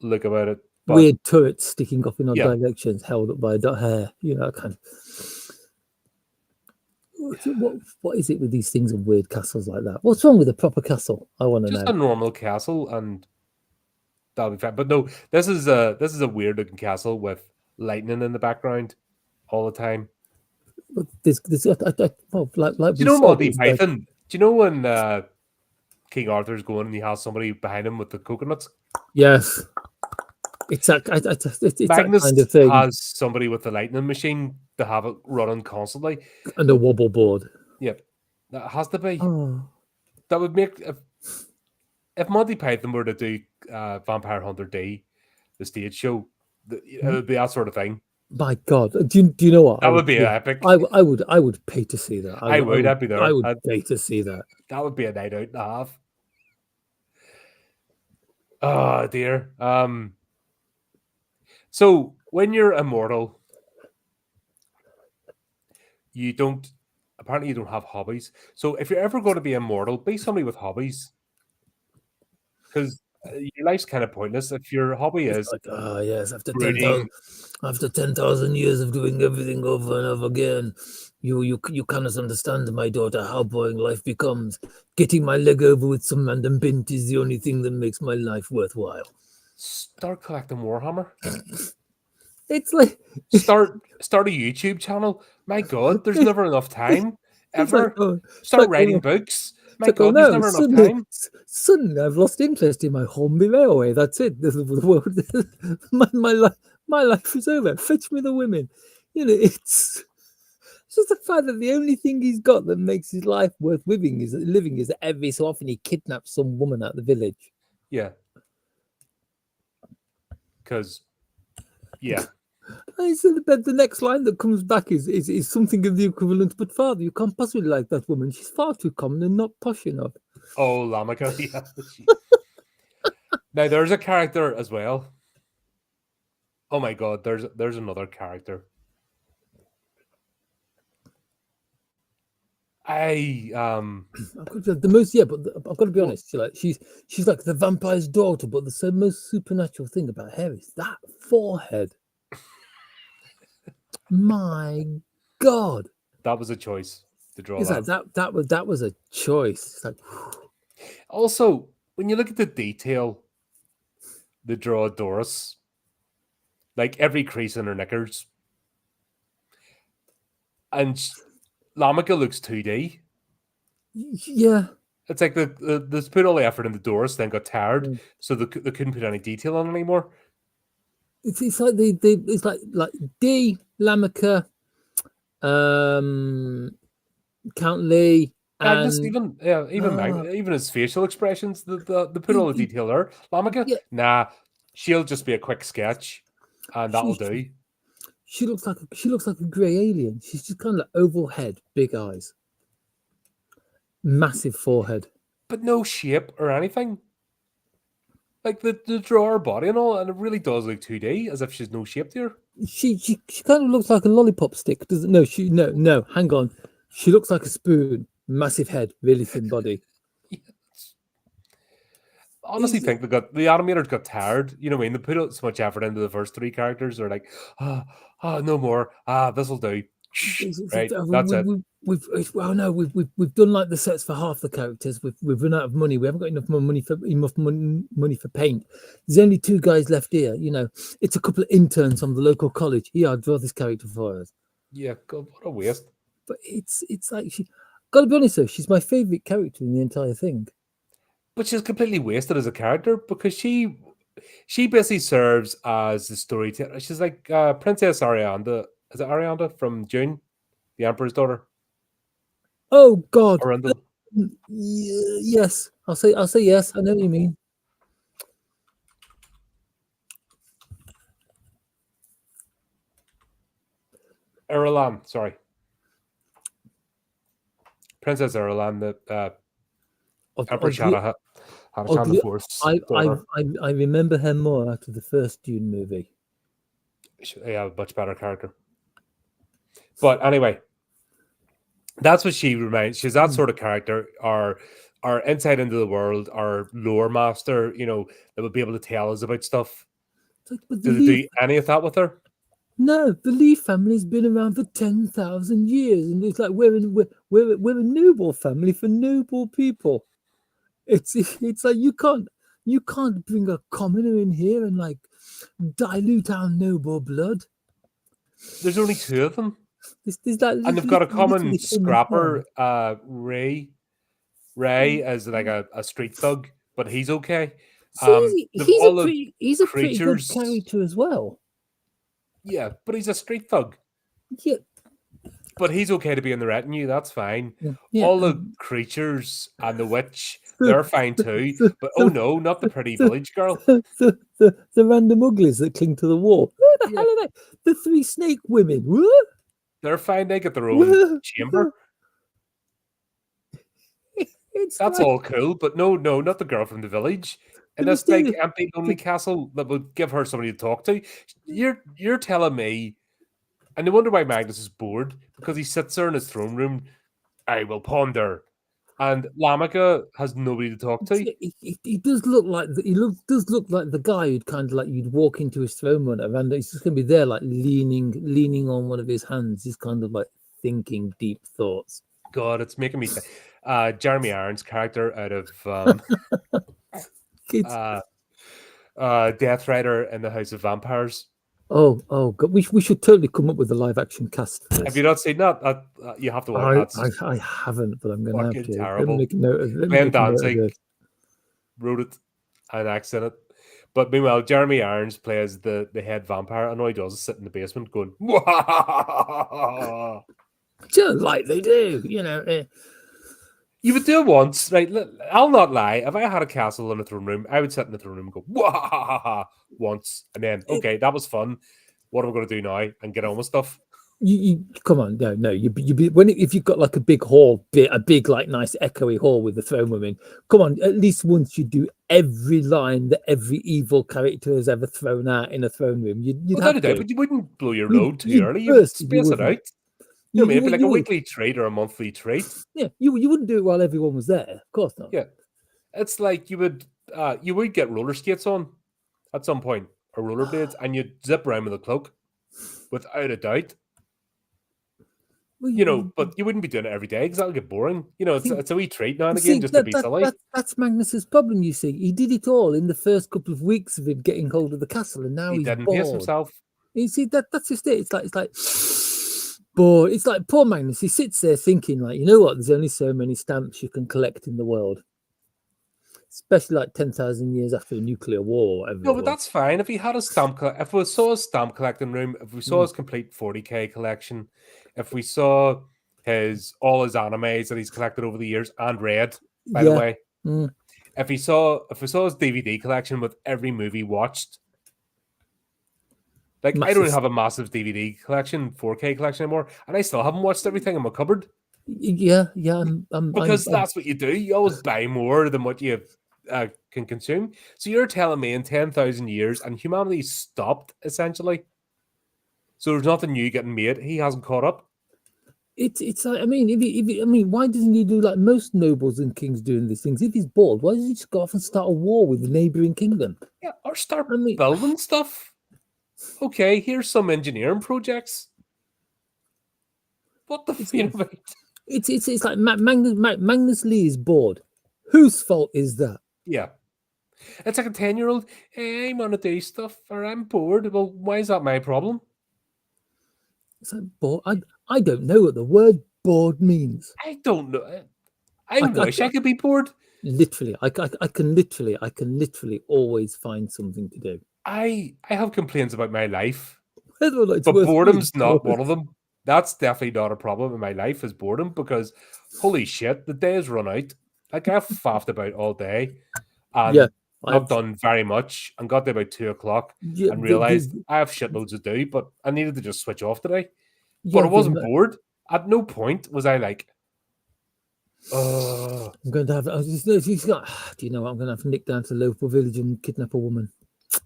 [SPEAKER 1] look about it. But
[SPEAKER 2] Weird turrets sticking off in odd
[SPEAKER 1] yeah,
[SPEAKER 2] directions, held up by a hair. You know, kind of. What is it with these things of weird castles like that? What's wrong with a proper castle? I want to
[SPEAKER 1] just
[SPEAKER 2] know.
[SPEAKER 1] a normal castle, and that'll be fine. But no, this is a weird looking castle with lightning in the background all the time.
[SPEAKER 2] But well, like
[SPEAKER 1] Do you
[SPEAKER 2] we
[SPEAKER 1] know
[SPEAKER 2] said,
[SPEAKER 1] Monty
[SPEAKER 2] it's like,
[SPEAKER 1] Python? Do you know when King Arthur's going and he has somebody behind him with the coconuts?
[SPEAKER 2] yes, it's that
[SPEAKER 1] Magnus
[SPEAKER 2] kind of thing,
[SPEAKER 1] has somebody with the lightning machine to have it running constantly.
[SPEAKER 2] and a wobble board.
[SPEAKER 1] Yep, that has to be.
[SPEAKER 2] Oh,
[SPEAKER 1] That would make if Monty Python were to do Vampire Hunter D, the stage show, it would be that sort of thing.
[SPEAKER 2] my God! Do you know what?
[SPEAKER 1] That would be epic.
[SPEAKER 2] I would pay to see that.
[SPEAKER 1] I would. I'd be there.
[SPEAKER 2] I would pay to see that.
[SPEAKER 1] That would be a night out to have. Oh dear. So when you're immortal, you don't. Apparently, you don't have hobbies. So if you're ever going to be immortal, be somebody with hobbies, because your life's kind of pointless if your hobby is
[SPEAKER 2] Like, yes,
[SPEAKER 1] brooding.
[SPEAKER 2] after 10,000 years of doing everything over and over again, you cannot understand, my daughter, how boring life becomes. Getting my leg over with some random bint is the only thing that makes my life worthwhile.
[SPEAKER 1] Start collecting Warhammer.
[SPEAKER 2] It's like
[SPEAKER 1] Start a YouTube channel. My God, there's never enough time
[SPEAKER 2] it's like,
[SPEAKER 1] ever.
[SPEAKER 2] it's
[SPEAKER 1] Start
[SPEAKER 2] like,
[SPEAKER 1] writing books. My
[SPEAKER 2] it's like,
[SPEAKER 1] God, there's never enough time.
[SPEAKER 2] Suddenly I've lost interest in my Hornby Railway. That's it. The world, my life is over. Fetch me the women. You know, it's just the fact that the only thing he's got that makes his life worth living is that every so often he kidnaps some woman at the village.
[SPEAKER 1] Yeah. Because, yeah.
[SPEAKER 2] I said the next line that comes back is something of the equivalent, but father, you can't possibly like that woman. She's far too common and not posh enough.
[SPEAKER 1] Oh, Lamika, yeah. Now, there's a character as well. Oh my God, there's another character.
[SPEAKER 2] The most, yeah, but I've got to be honest. She's like the vampire's daughter, but the most supernatural thing about her is that forehead. My God,
[SPEAKER 1] that was a choice to draw
[SPEAKER 2] it's
[SPEAKER 1] that.
[SPEAKER 2] like that was a choice. It's like,
[SPEAKER 1] also, when you look at the detail, the draw of Doris, like every crease in her knickers, and Lamika looks 2D.
[SPEAKER 2] yeah,
[SPEAKER 1] It's like they put all the effort into Doris, then got tired,
[SPEAKER 2] Mm.
[SPEAKER 1] so they couldn't put any detail on anymore.
[SPEAKER 2] it's like it's like D Lamika, Count Lee,
[SPEAKER 1] Magnus,
[SPEAKER 2] and
[SPEAKER 1] even his facial expressions, the put all the detail there. Lamika,
[SPEAKER 2] yeah.
[SPEAKER 1] nah, she'll just be a quick sketch, and that'll do.
[SPEAKER 2] She looks like a grey alien. She's just kind of like oval head, big eyes, massive forehead,
[SPEAKER 1] but no shape or anything. Like the draw her body and all, and it really does look 2D, as if she's no shape to her.
[SPEAKER 2] She kind of looks like a lollipop stick, doesn't? No, no. Hang on, she looks like a spoon. Massive head, really thin body.
[SPEAKER 1] Honestly, think the animators got tired. You know what I mean? They put so much effort into the first three characters. They're like, no more. This will do. Right, that's it.
[SPEAKER 2] We've done like the sets for half the characters. We've run out of money. We haven't got enough money for paint. There's only two guys left here. You know, it's a couple of interns from the local college. Yeah, draw this character for us.
[SPEAKER 1] Yeah, God, what a waste.
[SPEAKER 2] But it's like gotta be honest though, she's my favorite character in the entire thing.
[SPEAKER 1] But she's completely wasted as a character because she basically serves as the storyteller. She's like Princess Arianda. Is it Arianda from June, the Emperor's daughter?
[SPEAKER 2] Oh God! Yes, I'll say yes. I know what you mean.
[SPEAKER 1] Irulan, sorry, Princess Irulan, the Emperor Shadaha. Hatachan the Fourth's daughter.
[SPEAKER 2] I remember her more out of the first Dune movie.
[SPEAKER 1] Yeah, a much better character. But anyway, that's what she reminds. She's that sort of character. Our insight into the world, our lore master, that would be able to tell us about stuff.
[SPEAKER 2] Like, but
[SPEAKER 1] Did they do any of that with her?
[SPEAKER 2] No, the Lee family's been around for 10,000 years, and it's like we're a noble family for noble people. It's like you can't bring a commoner in here and like dilute our noble blood.
[SPEAKER 1] There's only two of them.
[SPEAKER 2] There's that,
[SPEAKER 1] and they've got a common scrapper, Ray as like a street thug, but he's okay.
[SPEAKER 2] He's a pretty good character as well.
[SPEAKER 1] Yeah, but he's a street thug.
[SPEAKER 2] Yeah.
[SPEAKER 1] But he's okay to be in the retinue, that's fine.
[SPEAKER 2] Yeah.
[SPEAKER 1] All the creatures and the witch, they're fine too. But oh no, not the pretty village girl.
[SPEAKER 2] The random uglies that cling to the wall. Who the hell are they? The three snake women. What?
[SPEAKER 1] They're fine, they get their own chamber. That's all cool, but no, not the girl from the village. And this big empty lonely castle that would give her somebody to talk to. You're telling me, and no wonder why Magnus is bored, because he sits there in his throne room. I will ponder, and Lamika has nobody to talk to.
[SPEAKER 2] He does look like the guy who'd kind of like you'd walk into his throne room and he's just gonna be there like leaning on one of his hands. He's kind of like thinking deep thoughts.
[SPEAKER 1] God, it's making me think. Jeremy Irons' character out of Death Rider in the House of Vampires.
[SPEAKER 2] Oh God! We should totally come up with a live action cast. For this.
[SPEAKER 1] Have you not seen that? You have to watch that.
[SPEAKER 2] I haven't, but I'm going to have to.
[SPEAKER 1] Terrible.
[SPEAKER 2] Make a note of it.
[SPEAKER 1] Glenn Danzig wrote it and acted it. But meanwhile, Jeremy Irons plays the head vampire, and all he does is sit in the basement going,
[SPEAKER 2] just like they do,
[SPEAKER 1] You would do it once, right? I'll not lie. If I had a castle in a throne room, I would sit in the throne room and go, "Wah!" once, and then, okay, that was fun. What am I going to do now? And get on with stuff.
[SPEAKER 2] You come on, no. If you've got like a big hall, a big like nice echoey hall with the throne room in, come on, at least once you do every line that every evil character has ever thrown out in a throne room. You'd have to.
[SPEAKER 1] But you wouldn't blow your load too early. You would space it out. You know what I mean? It'd be like a weekly treat or a monthly treat.
[SPEAKER 2] Yeah, you wouldn't do it while everyone was there. Of course not.
[SPEAKER 1] Yeah, it's like you would get roller skates on at some point or rollerblades, and you'd zip around with a cloak, without a doubt. Well, but you wouldn't be doing it every day because that'll get boring. It's a wee treat now and again just to be silly.
[SPEAKER 2] That's Magnus's problem. You see, he did it all in the first couple of weeks of him getting hold of the castle, and now
[SPEAKER 1] he didn't pace himself.
[SPEAKER 2] You see, that's just it. It's like. But it's like poor Magnus. He sits there thinking, like, you know what? There's only so many stamps you can collect in the world, especially like 10,000 years after a nuclear war. Or whatever.
[SPEAKER 1] No, but that's fine. If he had a if we saw his stamp collecting room, if we saw his complete 40k collection, if we saw all his animes that he's collected over the years and read, by the way, if we saw his DVD collection with every movie watched. Like, I don't have a massive DVD collection, 4K collection anymore, and I still haven't watched everything in my cupboard.
[SPEAKER 2] Yeah.
[SPEAKER 1] Because that's what you do. You always buy more than what you can consume. So you're telling me in 10,000 years, and humanity stopped, essentially. So there's nothing new getting made. He hasn't caught up.
[SPEAKER 2] It's like, why doesn't he do like most nobles and kings doing these things? If he's bored, why doesn't he just go off and start a war with the neighbouring kingdom?
[SPEAKER 1] Yeah, or start building stuff. Okay, here's some engineering projects. What the fuck?
[SPEAKER 2] It's like Magnus Lee is bored. Whose fault is that?
[SPEAKER 1] Yeah. It's like a 10-year-old. Hey, I want to do stuff, or I'm bored. Well, why is that my problem?
[SPEAKER 2] It's like bored. I don't know what the word bored means.
[SPEAKER 1] I don't know. I wish I could be bored.
[SPEAKER 2] Literally, I can literally always find something to do.
[SPEAKER 1] I have complaints about my life,
[SPEAKER 2] but
[SPEAKER 1] boredom's not one of them. That's definitely not a problem in my life, is boredom, because holy shit, the day has run out. Like, I've faffed about all day and not done very much, and got there about 2:00 and realised I have shitloads to do, but I needed to just switch off today. But I wasn't bored. At no point was I like, Oh,
[SPEAKER 2] I'm going to have. I was just, she's got. Do you know what? I'm going to have to nick down to the local village and kidnap a woman.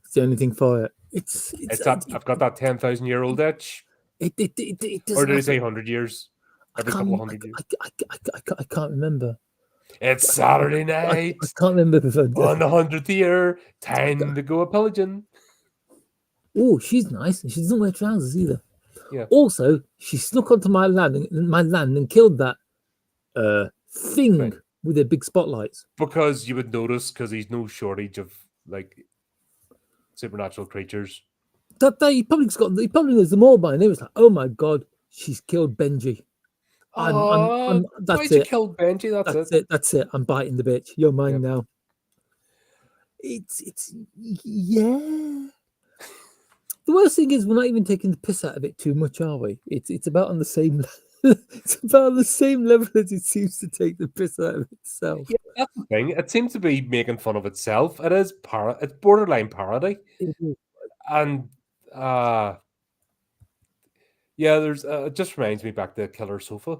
[SPEAKER 2] It's the only thing for it.
[SPEAKER 1] it's that I've got that 10,000-year-old itch.
[SPEAKER 2] It
[SPEAKER 1] Or
[SPEAKER 2] doesn't
[SPEAKER 1] did he
[SPEAKER 2] have to.
[SPEAKER 1] say 100 years?
[SPEAKER 2] I
[SPEAKER 1] Every couple of
[SPEAKER 2] can't.
[SPEAKER 1] 100 years.
[SPEAKER 2] I can't remember.
[SPEAKER 1] It's Saturday
[SPEAKER 2] I
[SPEAKER 1] night
[SPEAKER 2] can't remember if
[SPEAKER 1] on the 100th year. Time to go a pillaging.
[SPEAKER 2] Oh, she's nice. She doesn't wear trousers either.
[SPEAKER 1] Yeah.
[SPEAKER 2] Also, she snuck onto my land and killed that thing
[SPEAKER 1] Right.
[SPEAKER 2] with their big spotlights.
[SPEAKER 1] Because you would notice, because he's no shortage of like supernatural creatures.
[SPEAKER 2] That he probably knows them all by name. It's like, oh my god, she's killed Benji.
[SPEAKER 1] Oh,
[SPEAKER 2] That's
[SPEAKER 1] why'd you
[SPEAKER 2] it.
[SPEAKER 1] kill Benji? That's it.
[SPEAKER 2] That's it. I'm biting the bitch. You're mine
[SPEAKER 1] Yep.
[SPEAKER 2] now. It's yeah. The worst thing is we're not even taking the piss out of it too much, are we? It's about on the same it's about on the same level as it seems to take the piss out of itself.
[SPEAKER 1] Yeah, that's the thing. It seems to be making fun of itself. It is it's borderline parody.
[SPEAKER 2] It is.
[SPEAKER 1] And yeah, there's it just reminds me back to Killer Sofa.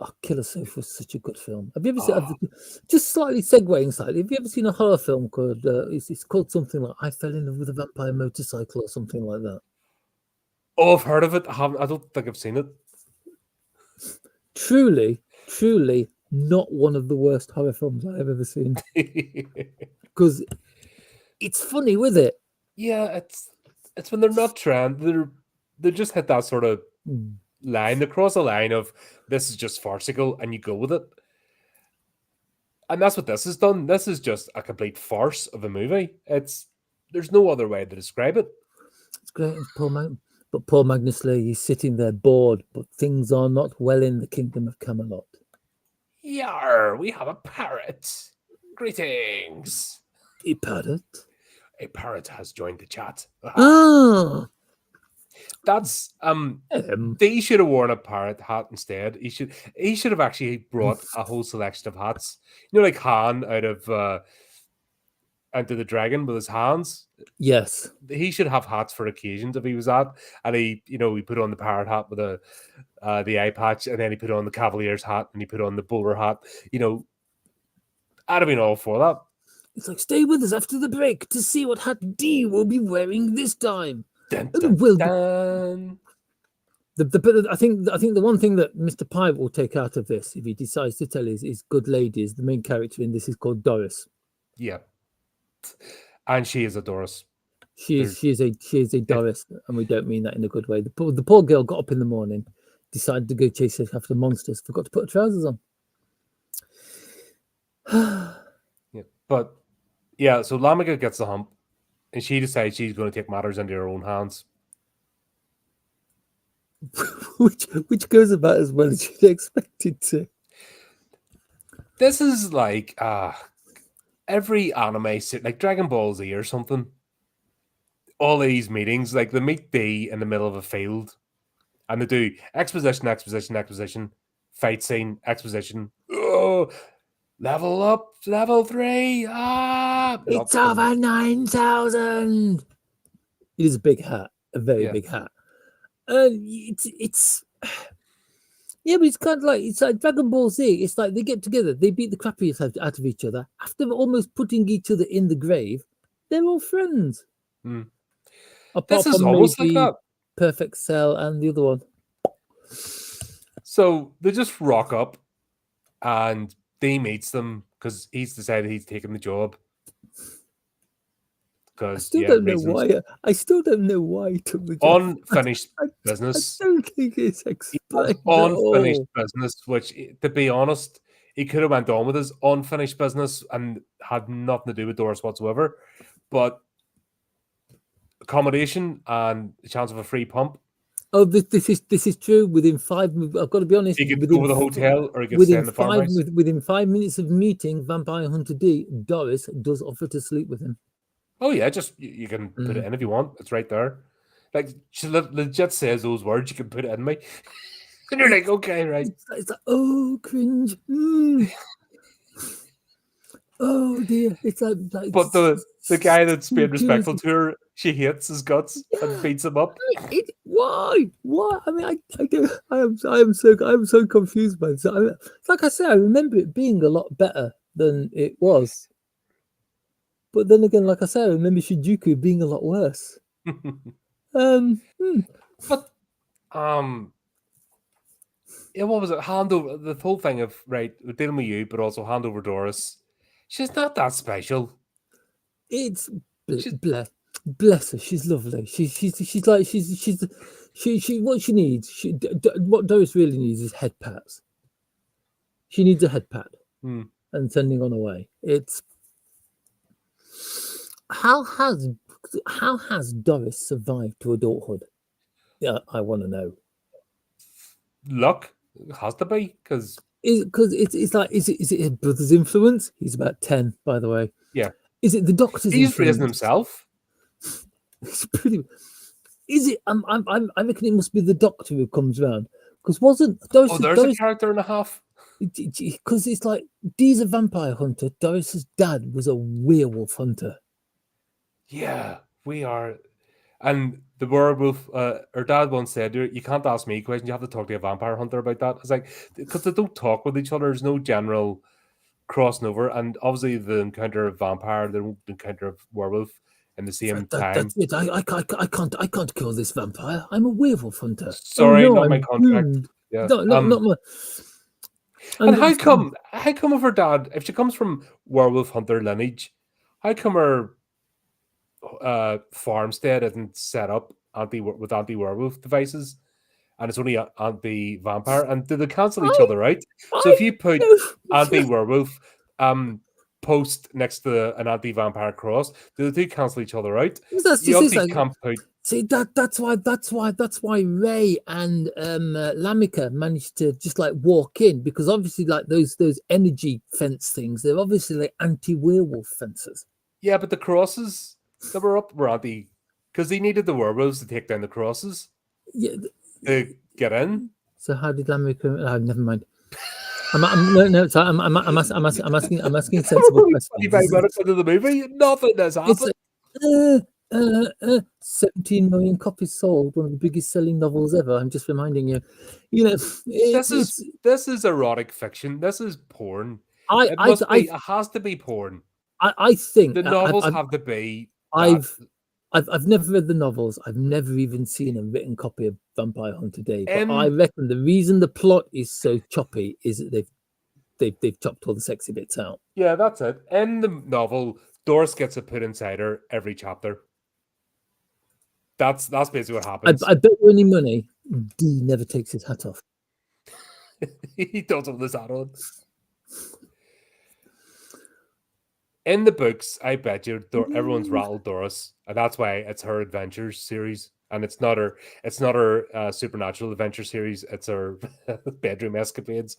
[SPEAKER 2] Oh, Killer Sofa was such a good film. Have you ever
[SPEAKER 1] Oh.
[SPEAKER 2] seen? Just slightly segueing slightly. Have you ever seen a horror film called? It's called something like "I Fell in Love with a Vampire Motorcycle" or something like that.
[SPEAKER 1] Oh, I've heard of it. I don't think I've seen it.
[SPEAKER 2] Truly, not one of the worst horror films I've ever seen. Because it's funny with it.
[SPEAKER 1] Yeah, it's when they're not trying. They just hit that sort of line. They cross a line of this is just farcical, and you go with it. And that's what this has done. This is just a complete farce of a movie. There's no other way to describe it.
[SPEAKER 2] It's great. But Paul Magnus Lee, he's sitting there bored, but things are not well in the kingdom of Camelot.
[SPEAKER 1] Yar, we have a parrot. Greetings.
[SPEAKER 2] A parrot?
[SPEAKER 1] A parrot has joined the chat.
[SPEAKER 2] Ah!
[SPEAKER 1] That's they should have worn a parrot hat instead. He should have actually brought a whole selection of hats. You know, like Han out of Enter the Dragon with his hands.
[SPEAKER 2] Yes.
[SPEAKER 1] He should have hats for occasions if he was at. And he put on the parrot hat with the eye patch, and then he put on the Cavalier's hat, and he put on the bowler hat. You know, I'd have been all for that.
[SPEAKER 2] It's like, stay with us after the break to see what hat D will be wearing this time.
[SPEAKER 1] Dun, dun, dun.
[SPEAKER 2] I think the one thing that Mr. Pye will take out of this, if he decides to tell his good lady, is the main character in this is called Doris.
[SPEAKER 1] Yeah. And she is a Doris.
[SPEAKER 2] She is a Doris, and we don't mean that in a good way. The poor girl got up in the morning, decided to go chase after monsters, forgot to put her trousers on.
[SPEAKER 1] Yeah, but yeah, so Lamega gets the hump, and she decides she's going to take matters into her own hands.
[SPEAKER 2] which goes about as well as you'd expect it to.
[SPEAKER 1] This is like every anime, like Dragon Ball Z or something. All these meetings, like they meet D in the middle of a field, and they do exposition, fight scene, exposition. Oh, level up, level 3.
[SPEAKER 2] It's over 9,000. It is a big hat, a very big hat. It's yeah, but it's kind of like Dragon Ball Z. It's like they get together, they beat the crappiest out of each other. After almost putting each other in the grave, they're all friends. Apart
[SPEAKER 1] This is
[SPEAKER 2] from
[SPEAKER 1] almost like
[SPEAKER 2] maybe
[SPEAKER 1] that.
[SPEAKER 2] Perfect Cell and the other one.
[SPEAKER 1] So they just rock up, and D meets them because he's decided he's taking the job.
[SPEAKER 2] I still don't know why. I still don't know why he took the job.
[SPEAKER 1] Unfinished business.
[SPEAKER 2] I don't think it's explained.
[SPEAKER 1] Unfinished business, which, to be honest, he could have went on with his unfinished business and had nothing to do with Doris whatsoever. But accommodation and the chance of a free pump.
[SPEAKER 2] Oh, this is true. Within 5 minutes, I've got to be honest.
[SPEAKER 1] He could go to the hotel, or he could stay in the farmhouse.
[SPEAKER 2] Within 5 minutes of meeting Vampire Hunter D, Doris does offer to sleep with him.
[SPEAKER 1] Oh yeah, just you can put it in if you want. It's right there. Like she legit says those words. You can put it in me, and you're like, okay, right.
[SPEAKER 2] It's like, oh, cringe. Oh dear. It's like
[SPEAKER 1] but the guy that's being respectful to her, she hates his guts and beats him up.
[SPEAKER 2] What Why? Why? I mean, I do. I am so confused by this. Like I said, I remember it being a lot better than it was. But then again, like I said, I remember Shinjuku being a lot worse.
[SPEAKER 1] But yeah, what was it? Hand over the whole thing of right, we're dealing with you, but also hand over Doris. She's not that special.
[SPEAKER 2] It's
[SPEAKER 1] She's
[SPEAKER 2] bless her. She's lovely. She's like she what she needs. What Doris really needs is head pats. She needs a head pat and sending on away. It's how has Doris survived to adulthood? Yeah, I want to know.
[SPEAKER 1] luck. It has to be because
[SPEAKER 2] Because it's like is it his brother's influence? He's about 10, by the way.
[SPEAKER 1] yeah,
[SPEAKER 2] Is it the doctor's
[SPEAKER 1] he's
[SPEAKER 2] influence?
[SPEAKER 1] raising himself.
[SPEAKER 2] It's pretty. Is it? I reckon it must be the doctor who comes round. Because wasn't Doris?
[SPEAKER 1] Oh, there's a character and a half.
[SPEAKER 2] Because it's like Dee's a vampire hunter. Doris's dad was a werewolf hunter.
[SPEAKER 1] Yeah, we are. And the werewolf, her dad once said, "You can't ask me questions. You have to talk to a vampire hunter about that." It's like because they don't talk with each other. There's no general crossing over, and obviously the encounter of vampire, the encounter of werewolf, in the same time.
[SPEAKER 2] That's it. I can't kill this vampire. I'm a werewolf hunter.
[SPEAKER 1] Sorry,
[SPEAKER 2] oh, no,
[SPEAKER 1] not my
[SPEAKER 2] I'm
[SPEAKER 1] contract.
[SPEAKER 2] doomed.
[SPEAKER 1] Yeah.
[SPEAKER 2] No, not my.
[SPEAKER 1] And how come? How come if her dad, if she comes from werewolf hunter lineage, how come her farmstead isn't set up with anti werewolf devices, and it's only anti vampire? And do they cancel each other out? So if you put anti werewolf post next to an anti vampire cross, do they cancel each other out? You obviously can't put.
[SPEAKER 2] See that's why Ray and Lamika managed to just like walk in, because obviously like those energy fence things, they're obviously like anti-werewolf fences.
[SPEAKER 1] Yeah, but the crosses that were up were anti, because they needed the werewolves to take down the crosses.
[SPEAKER 2] Yeah,
[SPEAKER 1] to get in.
[SPEAKER 2] So how did Lamika? Never mind. I'm asking sensible questions.
[SPEAKER 1] 25 minutes into the movie, nothing has happened.
[SPEAKER 2] It's 17 million copies sold, one of the biggest selling novels ever. I'm just reminding you. You know,
[SPEAKER 1] this is erotic fiction. This is porn. It has to be porn.
[SPEAKER 2] I think
[SPEAKER 1] the novels have to be.
[SPEAKER 2] I've never read the novels. I've never even seen a written copy of Vampire Hunter Day. But I reckon the reason the plot is so choppy is that they've chopped all the sexy bits out.
[SPEAKER 1] Yeah, that's it. In the novel, Doris gets a put inside her every chapter. That's basically what happens.
[SPEAKER 2] I bet you any money, Dee never takes his hat off.
[SPEAKER 1] He does with his hat on. In the books, I bet you everyone's rattled Doris, and that's why it's her adventures series, and it's not her supernatural adventure series. It's her bedroom escapades.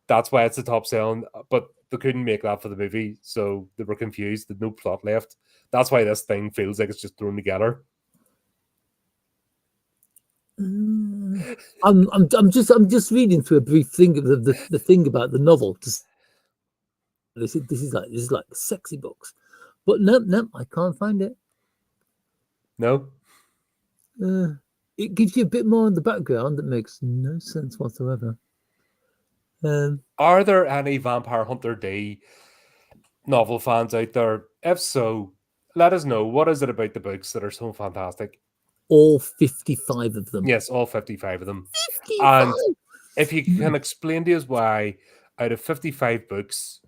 [SPEAKER 1] That's why it's the top selling. But they couldn't make that for the movie, so they were confused. There's no plot left. That's why this thing feels like it's just thrown together.
[SPEAKER 2] I'm just reading through a brief thing of the thing about the novel. This is like sexy books, but no, I can't find it.
[SPEAKER 1] No,
[SPEAKER 2] it gives you a bit more in the background that makes no sense whatsoever.
[SPEAKER 1] Are there any Vampire Hunter Day novel fans out there? If so, let us know. What is it about the books that are so fantastic?
[SPEAKER 2] All 55 of them.
[SPEAKER 1] Yes, all 55 of them.
[SPEAKER 2] 55?
[SPEAKER 1] And if you can explain to us why, out of 55 books,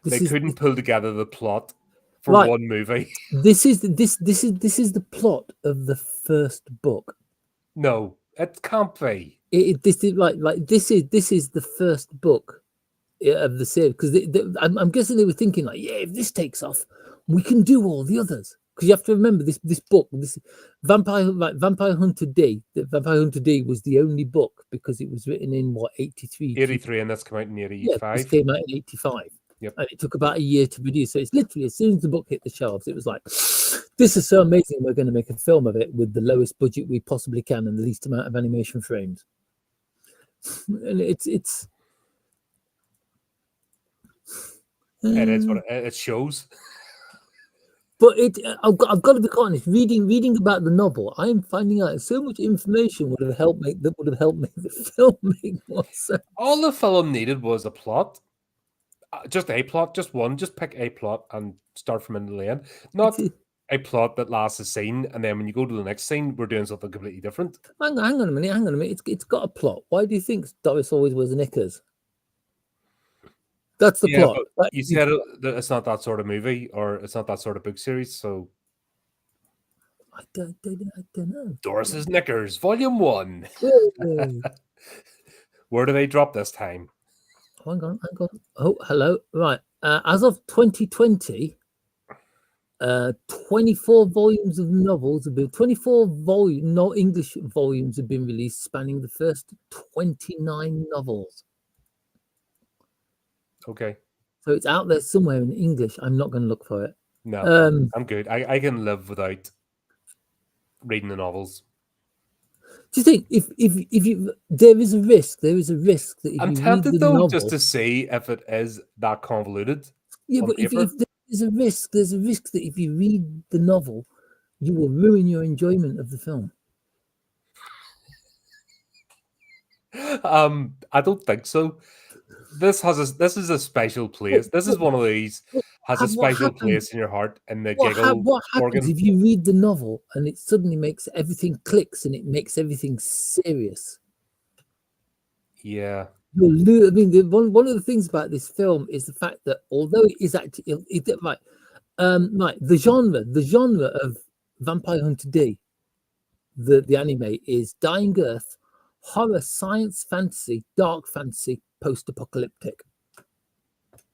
[SPEAKER 1] they couldn't pull together the plot for one movie.
[SPEAKER 2] This is the plot of the first book.
[SPEAKER 1] No, it can't be.
[SPEAKER 2] This is the first book of the series, because I'm guessing they were thinking like, yeah, if this takes off, we can do all the others. Because you have to remember this book, this Vampire Hunter Day. Vampire Hunter Day was the only book because it was written in 83.
[SPEAKER 1] 83, and that's come out in 85.
[SPEAKER 2] Yeah, this came out in 85.
[SPEAKER 1] Yep.
[SPEAKER 2] And it took about a year to produce. So it's literally, as soon as the book hit the shelves, it was like, this is so amazing. We're going to make a film of it with the lowest budget we possibly can and the least amount of animation frames. And it is
[SPEAKER 1] what it shows.
[SPEAKER 2] But I've got to be honest. Reading about the novel, I'm finding out so much information would have helped make the film make more sense.
[SPEAKER 1] All the film needed was a plot. Just a plot, just one. Just pick a plot and start from in the end. Not a plot that lasts a scene, and then when you go to the next scene, we're doing something completely different.
[SPEAKER 2] Hang on a minute. It's got a plot. Why do you think Doris always wears knickers? That's the plot.
[SPEAKER 1] But you said it's not that sort of movie, or it's not that sort of book series, so
[SPEAKER 2] I don't know.
[SPEAKER 1] Doris's Knickers, Volume 1.
[SPEAKER 2] Whoa.
[SPEAKER 1] Where do they drop this time?
[SPEAKER 2] Hang on. Oh, hello. Right. As of 2020, 24 volumes of novels have been 24 English volumes have been released, spanning the first 29 novels.
[SPEAKER 1] Okay.
[SPEAKER 2] So it's out there somewhere in English. I'm not going to look for it.
[SPEAKER 1] No, I'm good. I can live without reading the novels.
[SPEAKER 2] Do you think if you there is a risk that if
[SPEAKER 1] I'm
[SPEAKER 2] you
[SPEAKER 1] tempted
[SPEAKER 2] read the
[SPEAKER 1] though
[SPEAKER 2] novel,
[SPEAKER 1] just to see if it is that convoluted.
[SPEAKER 2] yeah, but if there's a risk that if you read the novel, you will ruin your enjoyment of the film.
[SPEAKER 1] I don't think so. This is a special place. This is one of these has a special place in your heart in the giggle
[SPEAKER 2] What happens
[SPEAKER 1] organ.
[SPEAKER 2] if you read the novel and it suddenly makes everything clicks and it makes everything serious?
[SPEAKER 1] Yeah.
[SPEAKER 2] I mean, one of the things about this film is the fact that although it is actually right, the genre of Vampire Hunter D, the anime is Dying Earth, horror, science, fantasy, dark fantasy, post-apocalyptic,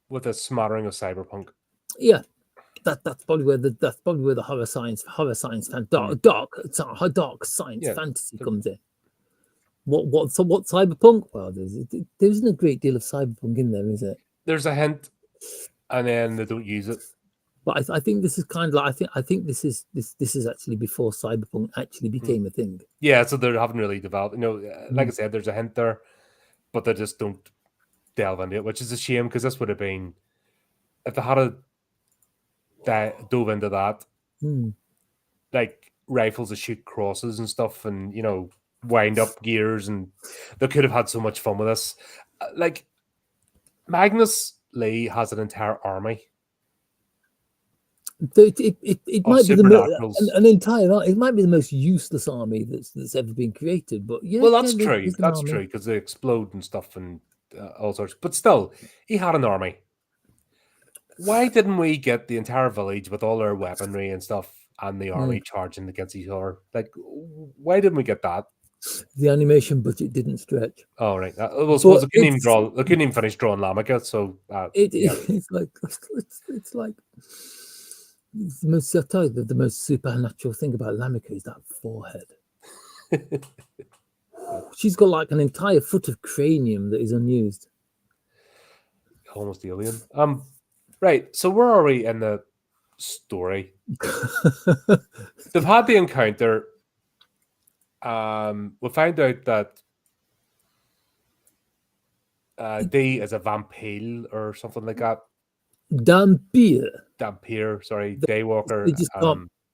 [SPEAKER 1] With a smattering of cyberpunk.
[SPEAKER 2] Yeah, that's probably where the horror science dark science fantasy comes in. What cyberpunk? Well, there isn't a great deal of cyberpunk in there, is it?
[SPEAKER 1] There's a hint, and then they don't use it.
[SPEAKER 2] But I think this is kind of like I think this is actually before cyberpunk actually became a thing.
[SPEAKER 1] Yeah, so they haven't really developed. Like I said, there's a hint there, but they just don't delve into it, which is a shame because this would have been if they had dove into that, like rifles that shoot crosses and stuff, and wind up gears, and they could have had so much fun with this. Like Magnus Lee has an entire army.
[SPEAKER 2] It might be an entire. It might be the most useless army that's ever been created. But yeah,
[SPEAKER 1] well, that's true. That's true because they explode and stuff and all sorts. But still, he had an army. Why didn't we get the entire village with all their weaponry and stuff and the army charging against each other? Like, why didn't we get that?
[SPEAKER 2] The animation budget didn't stretch.
[SPEAKER 1] Oh, right. Well, suppose they couldn't even finish drawing Lamika, so
[SPEAKER 2] it's like the most. I'll tell you the most supernatural thing about Lamika is that forehead. She's got like an entire foot of cranium that is unused.
[SPEAKER 1] Almost alien. Right. So where are we in the story? They've had the encounter. We find out that D is a vampire or something like that.
[SPEAKER 2] Dampir,
[SPEAKER 1] sorry, Daywalker.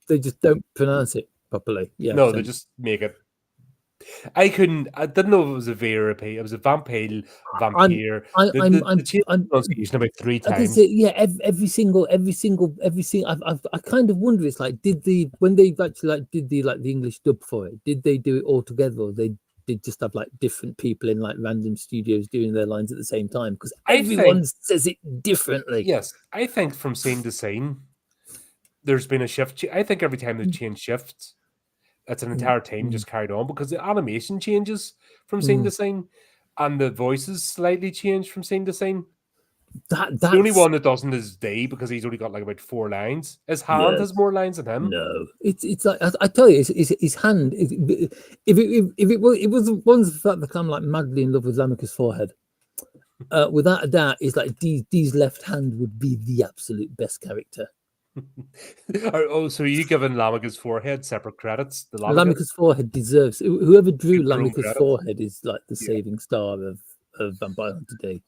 [SPEAKER 2] They just don't pronounce it properly. Yeah.
[SPEAKER 1] No, they just make it. I didn't know if it was a V or a P. It was a vampire.
[SPEAKER 2] I'm
[SPEAKER 1] pronunciation about 3 times.
[SPEAKER 2] Yeah, every single. I kind of wonder. It's like, when they actually did the English dub for it? Did they do it all together, or they did just have like different people in like random studios doing their lines at the same time? Because everyone says it differently.
[SPEAKER 1] Yes, I think from scene to scene, there's been a shift. I think every time they change shifts, it's an entire team just carried on because the animation changes from scene to scene and the voices slightly change from scene to scene.
[SPEAKER 2] That's
[SPEAKER 1] the only one that doesn't is D because he's only got like about 4 lines. His hand has more lines than him.
[SPEAKER 2] No, it's like I tell you, his hand. If it was the ones that become like madly in love with Lamika's forehead, without a doubt, is like D's left hand would be the absolute best character.
[SPEAKER 1] So are you giving Lamika's forehead separate credits?
[SPEAKER 2] Lamika's forehead deserves. Whoever drew Lamika's forehead is like the saving star of Vampire Hunter D.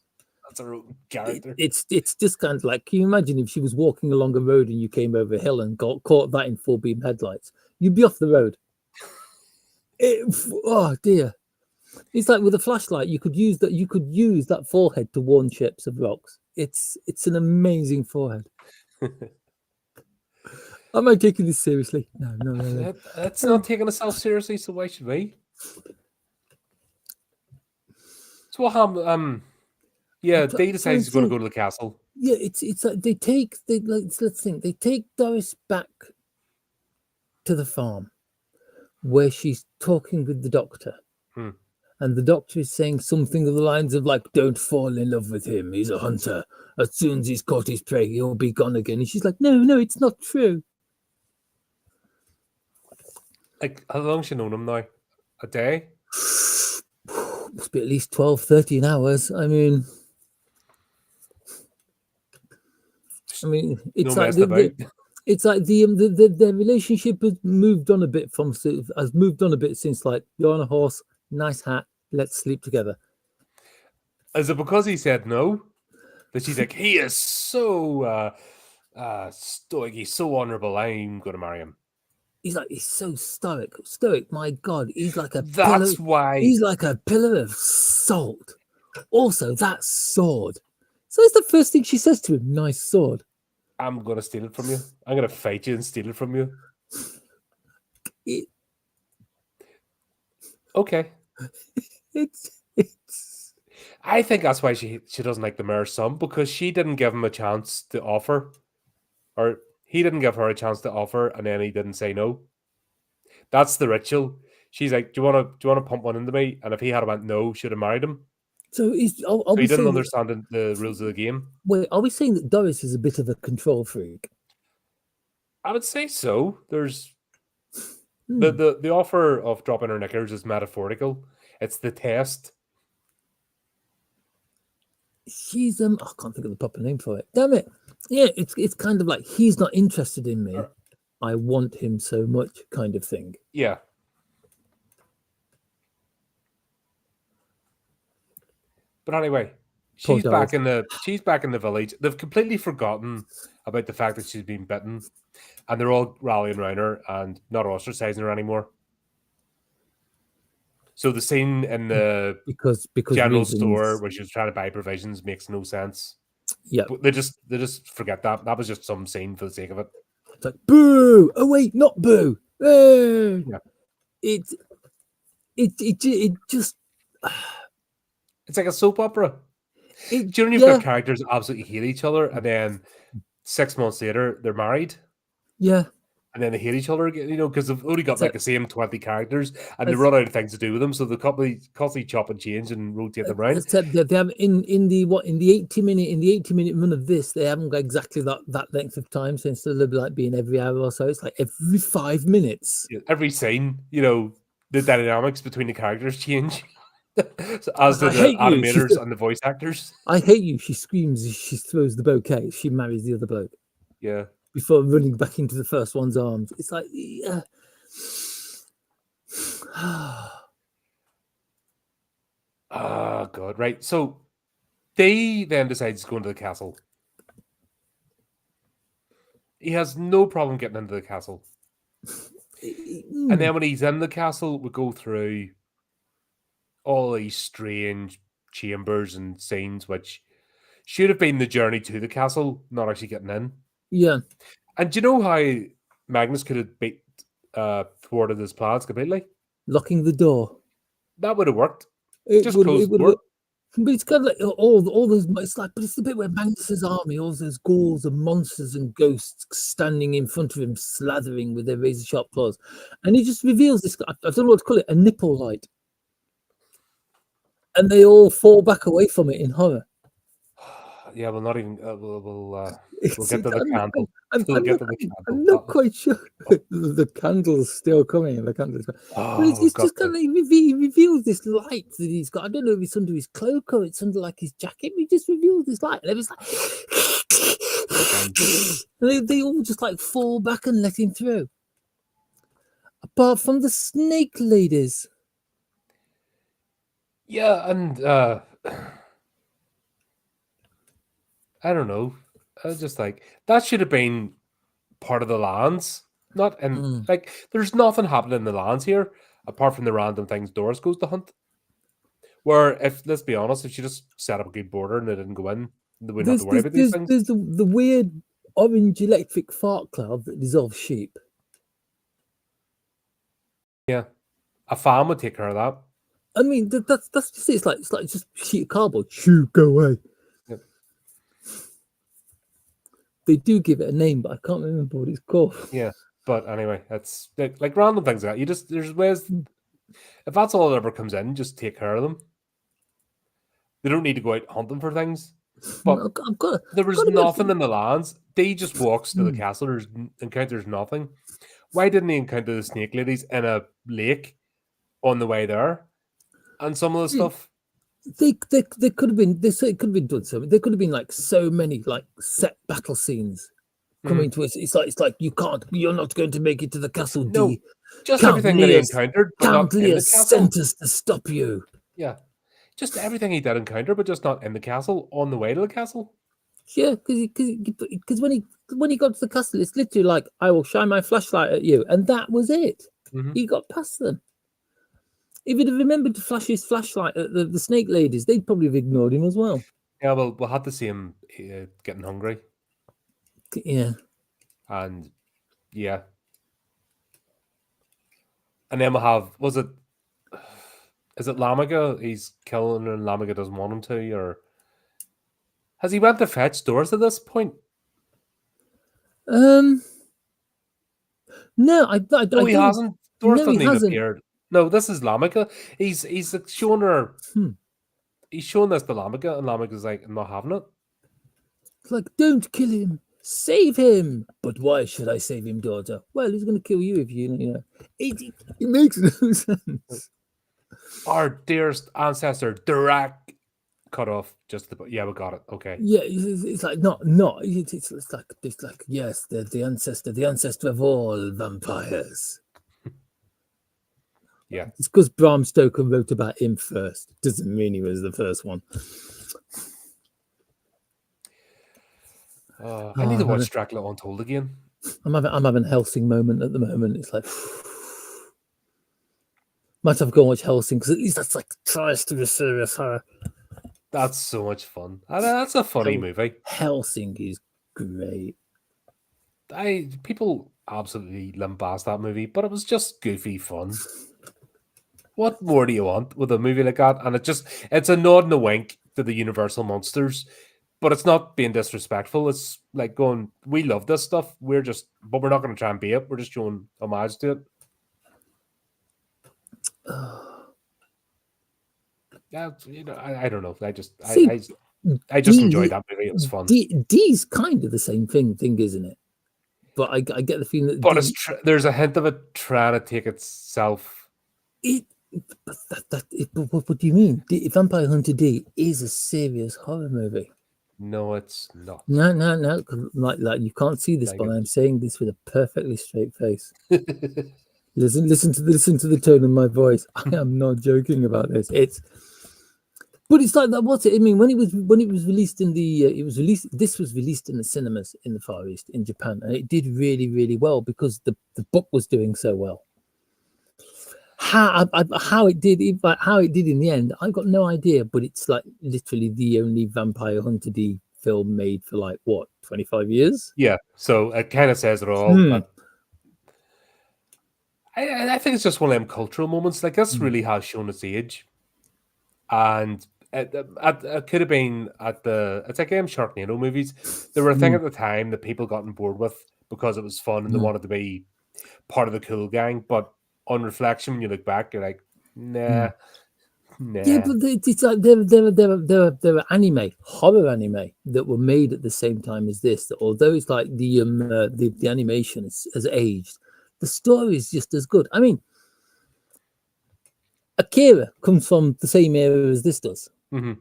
[SPEAKER 1] That's her own character.
[SPEAKER 2] It's just kind of like, can you imagine if she was walking along a road and you came over a hill and got caught that in full beam headlights? You'd be off the road. Oh dear. It's like with a flashlight, you could use that forehead to warn ships of rocks. It's an amazing forehead. Am I taking this seriously? No.
[SPEAKER 1] That's not taking itself seriously, so why should we? So what happened? Yeah, they decide he's going to go to the castle.
[SPEAKER 2] Yeah, it's like let's think. They take Doris back to the farm where she's talking with the doctor. And the doctor is saying something of the lines of like, don't fall in love with him. He's a hunter. As soon as he's caught his prey, he'll be gone again. And she's like, no, it's not true.
[SPEAKER 1] Like, how long has she known him now? A day?
[SPEAKER 2] Must be at least 12, 13 hours. I mean, it's
[SPEAKER 1] no
[SPEAKER 2] like it's like the relationship has moved on a bit since like, you're on a horse, nice hat, let's sleep together.
[SPEAKER 1] Is it because he said no that she's like, he is so stoic, he's so honourable, I'm going to marry him?
[SPEAKER 2] He's so stoic. My God, he's like a
[SPEAKER 1] That's
[SPEAKER 2] pillar,
[SPEAKER 1] why
[SPEAKER 2] he's like a pillar of salt. Also, that sword. So it's the first thing she says to him. Nice sword.
[SPEAKER 1] I'm going to steal it from you. I'm going to fight you and steal it from you. Okay.
[SPEAKER 2] It's.
[SPEAKER 1] I think that's why she doesn't like the mayor's son, because she didn't give him a chance to offer, or he didn't give her a chance to offer, and then he didn't say no. That's the ritual. She's like, do you want to pump one into me? And if he had went no, she'd have married him.
[SPEAKER 2] So he
[SPEAKER 1] didn't understand the rules of the game.
[SPEAKER 2] Wait, are we saying that Doris is a bit of a control freak?
[SPEAKER 1] I would say so. There's the offer of dropping her knickers is metaphorical. It's the test.
[SPEAKER 2] She's I can't think of the proper name for it. Damn it. Yeah, it's kind of like, he's not interested in me. I want him so much kind of thing.
[SPEAKER 1] Yeah. But anyway, she's back in the village. They've completely forgotten about the fact that she's been bitten, and they're all rallying around her and not ostracizing her anymore. So the scene in the
[SPEAKER 2] because
[SPEAKER 1] general store where she was trying to buy provisions makes no sense.
[SPEAKER 2] Yeah,
[SPEAKER 1] they just forget that. That was just some scene for the sake of it.
[SPEAKER 2] It's like, boo! Oh wait, not boo! Yeah. It just.
[SPEAKER 1] It's like a soap opera. Do you know when you've got characters that absolutely hate each other, and then 6 months later they're married?
[SPEAKER 2] Yeah.
[SPEAKER 1] And then they hate each other again, because they've only got like the same 20 characters, and they run out of things to do with them, so they constantly chop and change and rotate them around.
[SPEAKER 2] Except that they have in the 80-minute run of this, they haven't got exactly that length of time, so instead of like being every hour or so, it's like every 5 minutes.
[SPEAKER 1] Yeah, every scene, the dynamics between the characters change. So as do the animators and the voice actors.
[SPEAKER 2] I hate you. She screams as she throws the bouquet. She marries the other bloke.
[SPEAKER 1] Yeah.
[SPEAKER 2] Before running back into the first one's arms. It's like, yeah.
[SPEAKER 1] Oh, God. Right. So they then decide to go into the castle. He has no problem getting into the castle. And then when he's in the castle, we go through all these strange chambers and scenes, which should have been the journey to the castle, not actually getting in.
[SPEAKER 2] Yeah.
[SPEAKER 1] And do you know how Magnus could have thwarted his plans completely?
[SPEAKER 2] Locking the door.
[SPEAKER 1] That would have worked.
[SPEAKER 2] Just close the door. But it's kind of like all those. It's like, but it's the bit where Magnus's army, all those ghouls and monsters and ghosts standing in front of him, slathering with their razor sharp claws, and he just reveals this. I don't know what to call it, a nipple light, and they all fall back away from it in horror.
[SPEAKER 1] Yeah, we'll not even. We'll get to the candle.
[SPEAKER 2] I'm not quite sure. The candle's still coming. The candle's coming. But it's just kind of he reveals this light that he's got. I don't know if it's under his cloak or it's under like his jacket. But he just reveals this light, and it was like they all just like fall back and let him through. Apart from the snake ladies.
[SPEAKER 1] Yeah, and I don't know. I was just like, that should have been part of the lands. Not and
[SPEAKER 2] Mm.
[SPEAKER 1] like there's nothing happening in the lands here apart from the random things Doris goes to hunt. Where if let's be honest, if she just set up a good border and they didn't go in, they wouldn't have to worry about these things.
[SPEAKER 2] There's the weird orange electric fart cloud that dissolves sheep.
[SPEAKER 1] Yeah. A farm would take care of that.
[SPEAKER 2] I mean, that's just it. It's like just sheet of cardboard. Shoo, go away.
[SPEAKER 1] Yep.
[SPEAKER 2] They do give it a name, but I can't remember what it's called.
[SPEAKER 1] Yeah. But anyway, that's like random things like that. You just there's ways if that's all that ever comes in, just take care of them. They don't need to go out hunting for things. But there was nothing in the lands. They just walks to the castle. Encounters nothing. Why didn't he encounter the snake ladies in a lake on the way there? And some of the stuff.
[SPEAKER 2] They could have been. It could have been done so. There could have been like so many like set battle scenes coming to us. It's like you're not going to make it to the castle.
[SPEAKER 1] No, just
[SPEAKER 2] Count
[SPEAKER 1] everything
[SPEAKER 2] Lear,
[SPEAKER 1] that he encountered, but
[SPEAKER 2] Count
[SPEAKER 1] not in
[SPEAKER 2] Lear
[SPEAKER 1] the castle.
[SPEAKER 2] sent us to stop you.
[SPEAKER 1] Yeah, just everything he did encounter, but just not in the castle. On the way to the castle.
[SPEAKER 2] Yeah, because when he got to the castle, it's literally like, I will shine my flashlight at you, and that was it. He got past them. If he'd have remembered to flash his flashlight at the snake ladies, they'd probably have ignored him as well.
[SPEAKER 1] Yeah, well, we'll have to see him getting hungry.
[SPEAKER 2] Yeah.
[SPEAKER 1] And yeah. And then we'll have, is it Lamiga? He's killing and Lamiga doesn't want him to, or has he went to fetch Doris at this point?
[SPEAKER 2] No,
[SPEAKER 1] No, he hasn't. Doris
[SPEAKER 2] no,
[SPEAKER 1] doesn't even appear. No, this is Lamiga. He's showing her. He's showing this to Lamiga, and Lamiga's like, I'm not having it.
[SPEAKER 2] It's like, don't kill him, save him. But why should I save him, daughter? Well, he's going to kill you if you know. It makes no sense.
[SPEAKER 1] Our dearest ancestor, Dirac, cut off. Yeah, we got it. Okay.
[SPEAKER 2] Yeah, it's like not. It's like yes, the ancestor of all vampires.
[SPEAKER 1] Yeah,
[SPEAKER 2] it's because Bram Stoker wrote about him first. Doesn't mean he was the first one.
[SPEAKER 1] I need to watch Dracula Untold again.
[SPEAKER 2] I'm having a Helsing moment at the moment. It's like might have to go and watch Helsing because at least that's like tries to be serious horror.
[SPEAKER 1] That's so much fun. That's a funny movie.
[SPEAKER 2] Helsing is great.
[SPEAKER 1] People absolutely lambast that movie, but it was just goofy fun. What more do you want with a movie like that? And it's a nod and a wink to the Universal monsters, but it's not being disrespectful. It's like going, we love this stuff. But we're not going to try and be it. We're just showing homage to it. Yeah, I don't know. I just enjoyed that movie. It was fun.
[SPEAKER 2] D's kind of the same thing, isn't it? But I get the feeling that.
[SPEAKER 1] But there's a hint of it trying to take itself.
[SPEAKER 2] What do you mean? Vampire Hunter D is a serious horror movie.
[SPEAKER 1] No, it's not.
[SPEAKER 2] No. Like you can't see this, but I'm saying this with a perfectly straight face. Listen to the tone of my voice. I am not joking about this. But it's like that. What's it? I mean, when it was released in the This was released in the cinemas in the Far East in Japan, and it did really, really well because the book was doing so well. How it did in the end, I've got no idea. But it's like literally the only Vampire Hunter D film made for like what 25 years.
[SPEAKER 1] Yeah, so it kind of says it all. I think it's just one of them cultural moments. Like this really has shown its age, and it could have been it's like Sharknado movies. They were a thing at the time that people got on board with because it was fun and they wanted to be part of the cool gang. But on reflection, when you look back, you're like, nah.
[SPEAKER 2] Yeah, but it's like there were horror anime that were made at the same time as this. That although it's like the animation has aged, the story is just as good. I mean, Akira comes from the same era as this does.
[SPEAKER 1] Mm-hmm.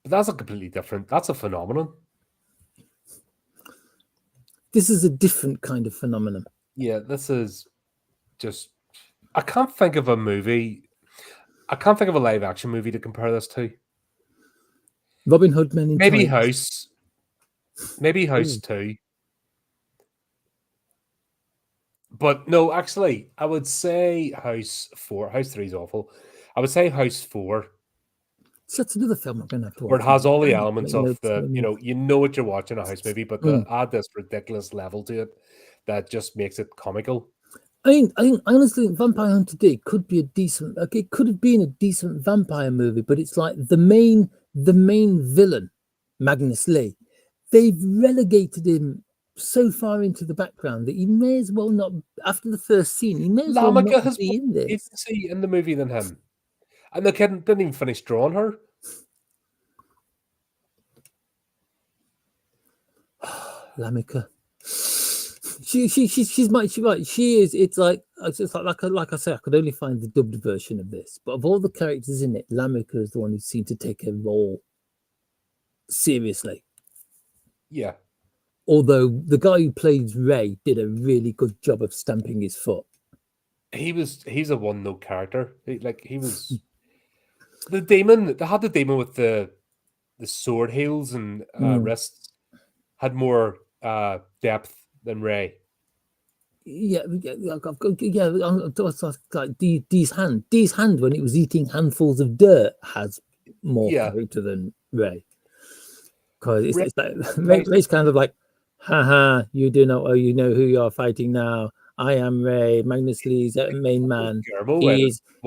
[SPEAKER 1] But that's a completely different. That's a phenomenon.
[SPEAKER 2] This is a different kind of phenomenon.
[SPEAKER 1] Yeah, this is just. I can't think of a movie. I can't think of a live action movie to compare this to.
[SPEAKER 2] Robin Hood Men in
[SPEAKER 1] Maybe
[SPEAKER 2] Tights.
[SPEAKER 1] House 2. But no, actually, I would say House 4. House 3 is awful. I would say House 4,
[SPEAKER 2] So that's another film I'm going to have to watch.
[SPEAKER 1] where it has all the
[SPEAKER 2] Make
[SPEAKER 1] elements of
[SPEAKER 2] notes,
[SPEAKER 1] the, you know what you're watching, a house movie, but they add this ridiculous level to it that just makes it comical.
[SPEAKER 2] I think honestly, Vampire Hunter D could be a decent. Like, it could have been a decent vampire movie, but it's like the main villain, Magnus Lee. They've relegated him so far into the background that he may as well not. After the first scene, he may as well
[SPEAKER 1] Lamika
[SPEAKER 2] not
[SPEAKER 1] has
[SPEAKER 2] be in
[SPEAKER 1] more
[SPEAKER 2] this.
[SPEAKER 1] agency in the movie than him, and the kid didn't even finish drawing her.
[SPEAKER 2] Lamika. She's right. She is. It's like I say, I could only find the dubbed version of this. But of all the characters in it, Lamika is the one who seemed to take her role seriously.
[SPEAKER 1] Yeah.
[SPEAKER 2] Although the guy who plays Ray did a really good job of stamping his foot.
[SPEAKER 1] He's a one-note character. He was the demon. They had the demon with the sword heels and wrists had more depth than Ray.
[SPEAKER 2] Yeah, like Dee's hand when it was eating handfuls of dirt has more character than Ray. Because it's like Ray's kind of like, haha, you do not you know who you're fighting now. I am Ray, Magnus Lee's main man.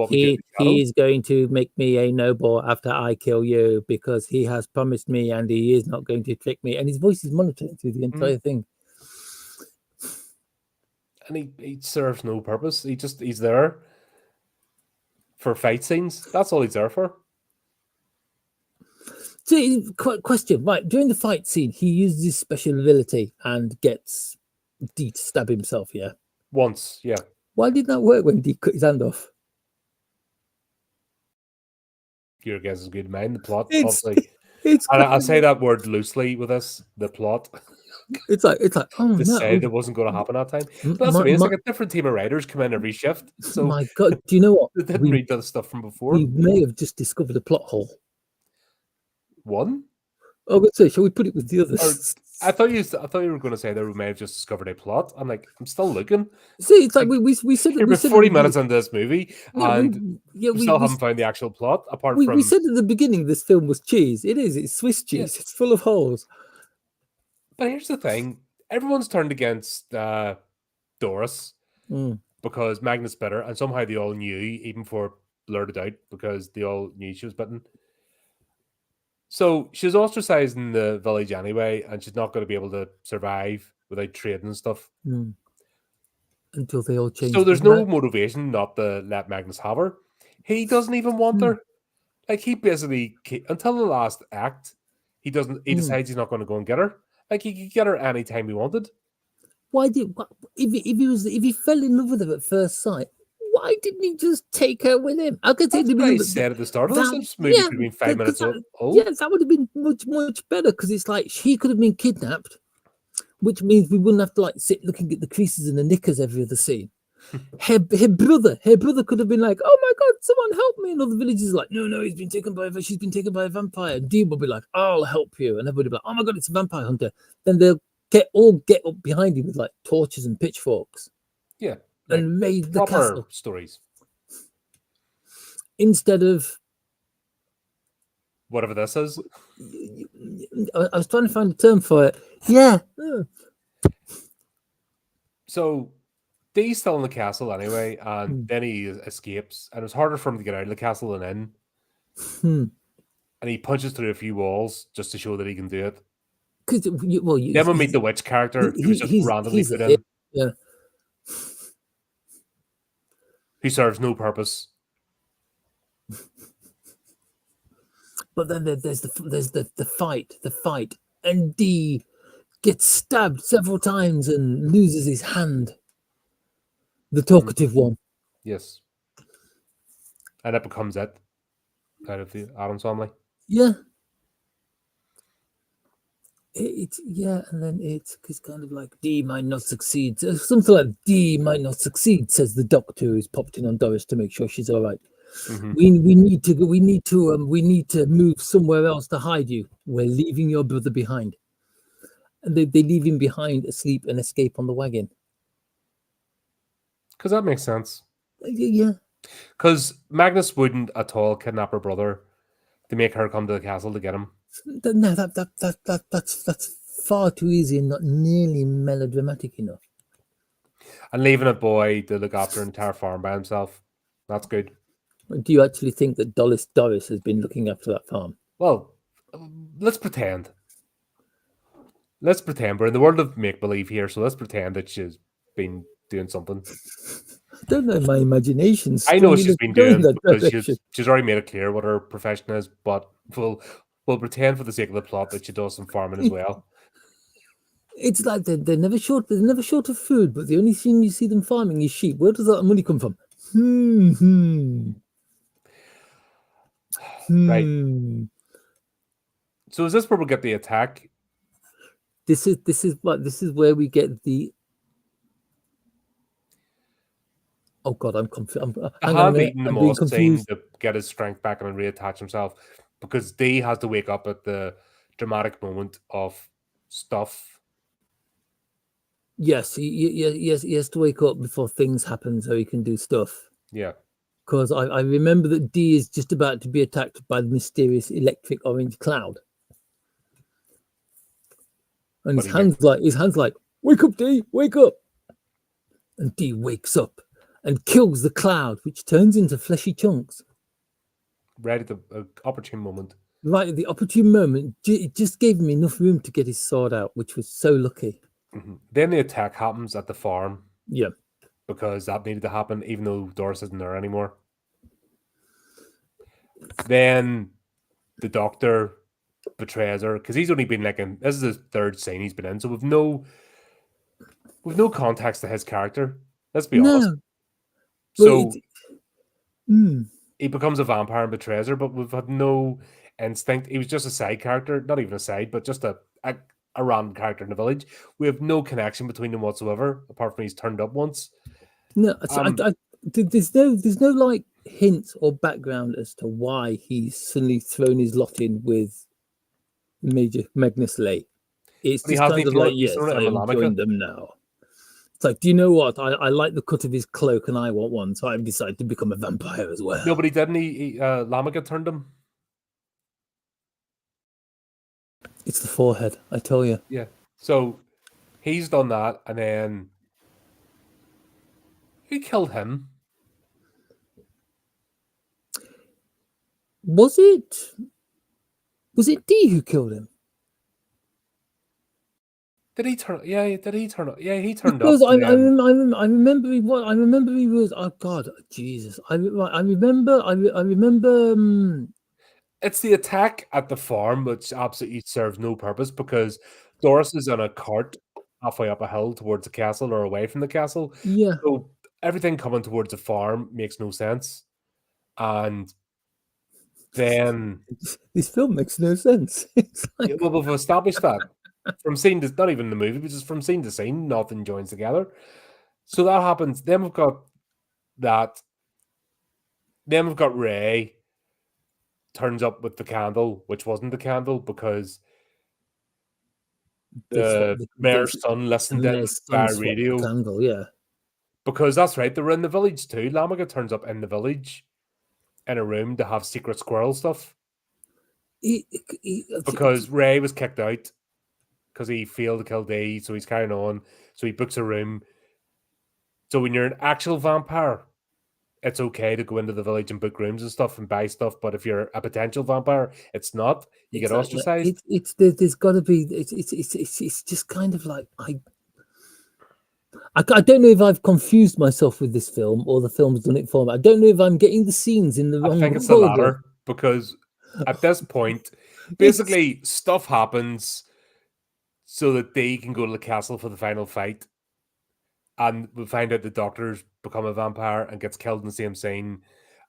[SPEAKER 2] He is going to make me a noble after I kill you because he has promised me and he is not going to trick me. And his voice is monotone through the entire thing.
[SPEAKER 1] And he serves no purpose. He's there for fight scenes. That's all he's there for.
[SPEAKER 2] So, question, right? During the fight scene, he uses his special ability and gets Dee to stab himself, yeah?
[SPEAKER 1] Once, yeah.
[SPEAKER 2] Why did that work when Dee cut his hand off?
[SPEAKER 1] Your guess is good, mine. The plot, obviously. I say that word loosely with this, the plot.
[SPEAKER 2] It's like oh no,
[SPEAKER 1] said it wasn't going to happen that time. But that's what I mean. It's like a different team of writers come in every shift. So
[SPEAKER 2] my God, do you know what?
[SPEAKER 1] They didn't read the stuff from before.
[SPEAKER 2] We may have just discovered a plot hole.
[SPEAKER 1] One?
[SPEAKER 2] Oh, let's say, shall we put it with the others?
[SPEAKER 1] I thought you were going to say that we may have just discovered a plot. I'm like, I'm still looking.
[SPEAKER 2] See, it's like we said that
[SPEAKER 1] we're 40 minutes into this movie, and we still haven't found the actual plot. Apart from
[SPEAKER 2] we said at the beginning, this film was cheese. It is. It's Swiss cheese. Yeah. It's full of holes.
[SPEAKER 1] But here's the thing: everyone's turned against Doris because Magnus bit her, and somehow they all knew, even before blurted out, because they all knew she was bitten. So she's ostracized in the village anyway, and she's not going to be able to survive without trading and stuff.
[SPEAKER 2] Until they all change.
[SPEAKER 1] So there's no motivation not to let Magnus have her. He doesn't even want her. Like, he basically, until the last act, he doesn't. He decides he's not going to go and get her. Like, he could get her anytime he wanted.
[SPEAKER 2] Why did if he fell in love with her at first sight? Why didn't he just take her with him? I could say
[SPEAKER 1] that's what he said at the start of this movie. Could have been 5 minutes old.
[SPEAKER 2] Yeah, that would have been much better because it's like she could have been kidnapped, which means we wouldn't have to like sit looking at the creases in the knickers every other scene. her brother could have been like, "Oh my God, someone help me!" And all the villagers are like, "No, she's been taken by a vampire." Dee will be like, "I'll help you," and everybody will be like, "Oh my God, it's a vampire hunter." Then they'll get up behind him with like torches and pitchforks.
[SPEAKER 1] Yeah.
[SPEAKER 2] And raid the castle.
[SPEAKER 1] Stories.
[SPEAKER 2] Instead of
[SPEAKER 1] whatever this is.
[SPEAKER 2] I was trying to find a term for it. Yeah.
[SPEAKER 1] So Dee's still in the castle anyway, and then he escapes, and it was harder for him to get out of the castle than in. And he punches through a few walls just to show that he can do it. Then we meet the witch character who was just randomly put in.
[SPEAKER 2] Yeah.
[SPEAKER 1] Who serves no purpose.
[SPEAKER 2] But then there's the fight, and Dee gets stabbed several times and loses his hand. The talkative one.
[SPEAKER 1] Yes. And that becomes it out of the Addams family.
[SPEAKER 2] Yeah. And then it's kind of like Dee might not succeed. Something like Dee might not succeed, says the doctor who's popped in on Doris to make sure she's all right.
[SPEAKER 1] Mhm.
[SPEAKER 2] We need to go. We need to move somewhere else to hide you. We're leaving your brother behind. And they leave him behind, asleep, and escape on the wagon.
[SPEAKER 1] Because that makes sense.
[SPEAKER 2] Yeah.
[SPEAKER 1] Because Magnus wouldn't at all kidnap her brother to make her come to the castle to get him.
[SPEAKER 2] No, that's far too easy and not nearly melodramatic enough.
[SPEAKER 1] And leaving a boy to look after an entire farm by himself. That's good.
[SPEAKER 2] Do you actually think that Doris has been looking after that farm?
[SPEAKER 1] Well, let's pretend. Let's pretend we're in the world of make believe here, so let's pretend that she's been doing something.
[SPEAKER 2] I don't know. My imagination's
[SPEAKER 1] I know what
[SPEAKER 2] strong
[SPEAKER 1] she's
[SPEAKER 2] enough
[SPEAKER 1] been
[SPEAKER 2] to go in
[SPEAKER 1] doing
[SPEAKER 2] that
[SPEAKER 1] because
[SPEAKER 2] direction.
[SPEAKER 1] she's already made it clear what her profession is, but we'll pretend for the sake of the plot that she does some farming as well.
[SPEAKER 2] It's like they're never short. They're never short of food, but the only thing you see them farming is sheep. Where does that money come from?
[SPEAKER 1] Right. So is this where we get the attack?
[SPEAKER 2] This is where we get the. Oh God, I'm confused.
[SPEAKER 1] The
[SPEAKER 2] Hang on a
[SPEAKER 1] hand
[SPEAKER 2] minute.
[SPEAKER 1] eating the
[SPEAKER 2] I'm being
[SPEAKER 1] moss scene
[SPEAKER 2] confused.
[SPEAKER 1] to get his strength back and reattach himself because Dee has to wake up at the dramatic moment of stuff.
[SPEAKER 2] Yes, he has to wake up before things happen so he can do stuff.
[SPEAKER 1] Yeah.
[SPEAKER 2] Because I remember that D is just about to be attacked by the mysterious electric orange cloud. And
[SPEAKER 1] But
[SPEAKER 2] his hands like, wake up, D, wake up. And D wakes up and kills the cloud, which turns into fleshy chunks.
[SPEAKER 1] right at the opportune moment.
[SPEAKER 2] Right at the opportune moment, it just gave him enough room to get his sword out, which was so lucky.
[SPEAKER 1] Mm-hmm. Then the attack happens at the farm.
[SPEAKER 2] Yeah.
[SPEAKER 1] Because that needed to happen, even though Doris isn't there anymore. Then the doctor betrays her because he's only been like in this is his third scene he's been in, so we've no context to his character. Let's be honest. So he becomes a vampire and betrays her, but we've had no instinct. He was just a side character, not even a side, but just a random character in the village. We have no connection between them whatsoever, apart from he's turned up once.
[SPEAKER 2] No, there's no like hint or background as to why he's suddenly thrown his lot in with Major Magnus Lee. It's just kind of like, yes, I have joined them now. It's like, do you know what? I like the cut of his cloak and I want one, so I've decided to become a vampire as well.
[SPEAKER 1] No, but he didn't. Lamica turned him.
[SPEAKER 2] It's the forehead, I tell you.
[SPEAKER 1] Yeah. So he's done that, and then he killed him.
[SPEAKER 2] Was it D who killed him?
[SPEAKER 1] Did he turn? Yeah, did he turn up? Yeah, he turned
[SPEAKER 2] because
[SPEAKER 1] up.
[SPEAKER 2] I remember he was. I remember he was. Oh God, Jesus! I remember.
[SPEAKER 1] It's the attack at the farm, which absolutely serves no purpose because Doris is on a cart halfway up a hill towards the castle or away from the castle.
[SPEAKER 2] Yeah.
[SPEAKER 1] So everything coming towards the farm makes no sense. And then
[SPEAKER 2] this film makes no sense. It's like,
[SPEAKER 1] well, we've established that from scene to not even the movie, but just from scene to scene, nothing joins together. So that happens. Then we've got that. Then we've got Ray turns up with the candle, which wasn't the candle because the mayor's son listened in via radio.
[SPEAKER 2] Candle, yeah.
[SPEAKER 1] Because that's right, they were in the village too. Lamica turns up in the village in a room to have secret squirrel stuff. Because Ray was kicked out because he failed to kill Dee, so he's carrying on. So he books a room. So when you're an actual vampire, it's okay to go into the village and book rooms and stuff and buy stuff. But if you're a potential vampire, it's not. You get ostracized.
[SPEAKER 2] There's got to be. It's just kind of like I don't know if I've confused myself with this film or the film's done it for me. I don't know if I'm getting the scenes in the wrong order.
[SPEAKER 1] I think it's the latter because at this point, basically stuff happens so that they can go to the castle for the final fight. And we find out the doctor's become a vampire and gets killed in the same scene.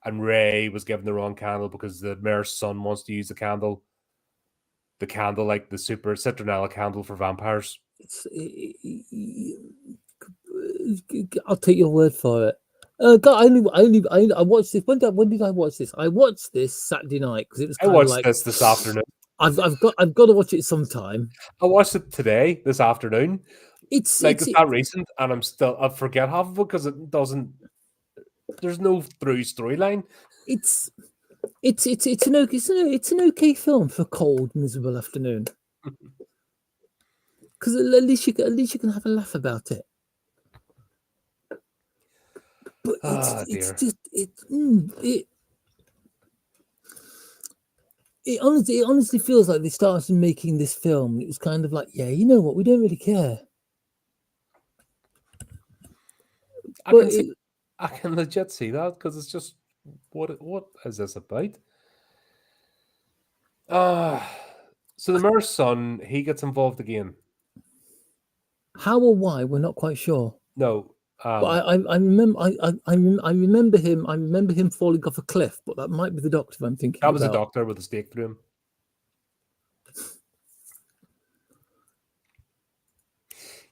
[SPEAKER 1] And Ray was given the wrong candle because the mayor's son wants to use the candle. The candle, like the super citronella candle for vampires.
[SPEAKER 2] I'll take your word for it. God, I watched this. When did I watch this? I watched this Saturday night because it was
[SPEAKER 1] I
[SPEAKER 2] kind of
[SPEAKER 1] watched
[SPEAKER 2] like
[SPEAKER 1] this afternoon.
[SPEAKER 2] I've got to watch it sometime.
[SPEAKER 1] I watched it today, this afternoon.
[SPEAKER 2] It's
[SPEAKER 1] Like, it's not recent, and I forget half of it because it doesn't. There's no through storyline.
[SPEAKER 2] it's it's an okay film for a cold, miserable afternoon. Because at least you can have a laugh about it. But it's
[SPEAKER 1] Dear.
[SPEAKER 2] just it honestly feels like they started making this film. It was kind of like, yeah, you know what, we don't really care.
[SPEAKER 1] I can legit see that because it's just what is this about? So the mayor's son, he gets involved again.
[SPEAKER 2] How or why, we're not quite sure.
[SPEAKER 1] No,
[SPEAKER 2] But I remember him falling off a cliff. But that might be the doctor I'm thinking
[SPEAKER 1] that was a
[SPEAKER 2] about.
[SPEAKER 1] doctor with a stake through him.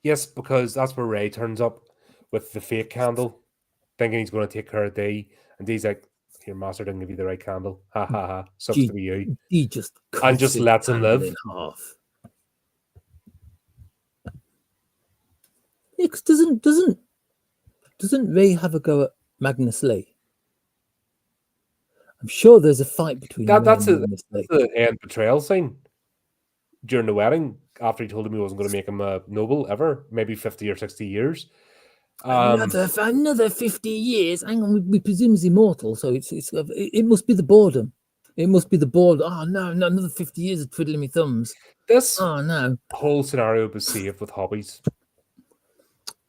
[SPEAKER 1] Yes, because that's where Ray turns up with the fake candle, thinking he's going to take care of Dee, and Dee's like, "Here, master didn't give you the right candle. Ha ha ha. Sucks to be you."
[SPEAKER 2] He just
[SPEAKER 1] And just lets him live.
[SPEAKER 2] in half. Yeah, 'cause doesn't Ray have a go at Magnus Lee? I'm sure there's a fight between
[SPEAKER 1] That's
[SPEAKER 2] Magnus Lee.
[SPEAKER 1] the end betrayal scene during the wedding. After he told him he wasn't going to make him a noble ever, maybe 50 or 60 years.
[SPEAKER 2] Another 50 years. Hang on, we presume he's immortal, so it must be the boredom. It must be the boredom. Oh no, another 50 years of twiddling my thumbs.
[SPEAKER 1] This
[SPEAKER 2] no
[SPEAKER 1] whole scenario was saved with hobbies.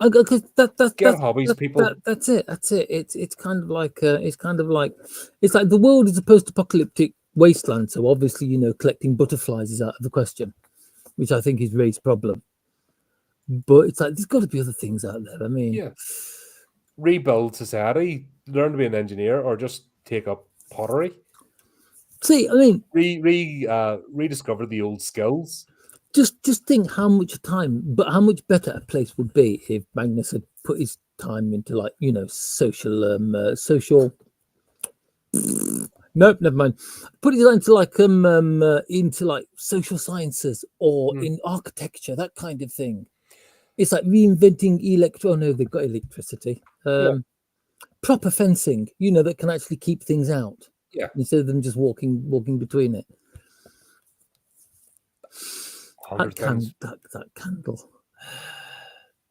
[SPEAKER 2] Get
[SPEAKER 1] hobbies, people.
[SPEAKER 2] That's it. It's kind of like it's like the world is a post-apocalyptic wasteland. So obviously, collecting butterflies is out of the question, which I think is Ray's problem. But it's like there's got to be other things out there. I mean,
[SPEAKER 1] yeah, rebuild society, learn to be an engineer, or just take up pottery.
[SPEAKER 2] See, I mean,
[SPEAKER 1] rediscover the old skills.
[SPEAKER 2] Just think how much better a place would be if Magnus had put his time into social. Nope, never mind. Put it into social sciences or in architecture, that kind of thing. It's like reinventing no, they've got electricity. Proper fencing, that can actually keep things out.
[SPEAKER 1] Yeah.
[SPEAKER 2] Instead of them just walking between it. That candle.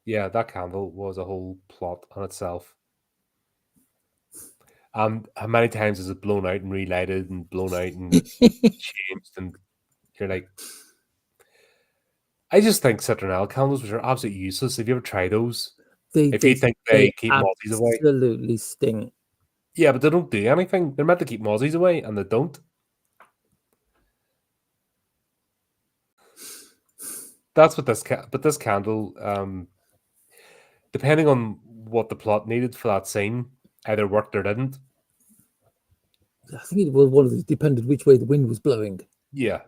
[SPEAKER 1] Yeah, that candle was a whole plot on itself. How many times is it blown out and relighted and blown out and changed? And you're like, I just think citronelle candles, which are absolutely useless. Have you ever tried those? If you think they keep mozzies away,
[SPEAKER 2] absolutely stink.
[SPEAKER 1] Yeah, but they don't do anything. They're meant to keep mozzies away, and they don't. That's what this candle, depending on what the plot needed for that scene, either worked or didn't.
[SPEAKER 2] I think it was one of these, depended which way the wind was blowing.
[SPEAKER 1] Yeah.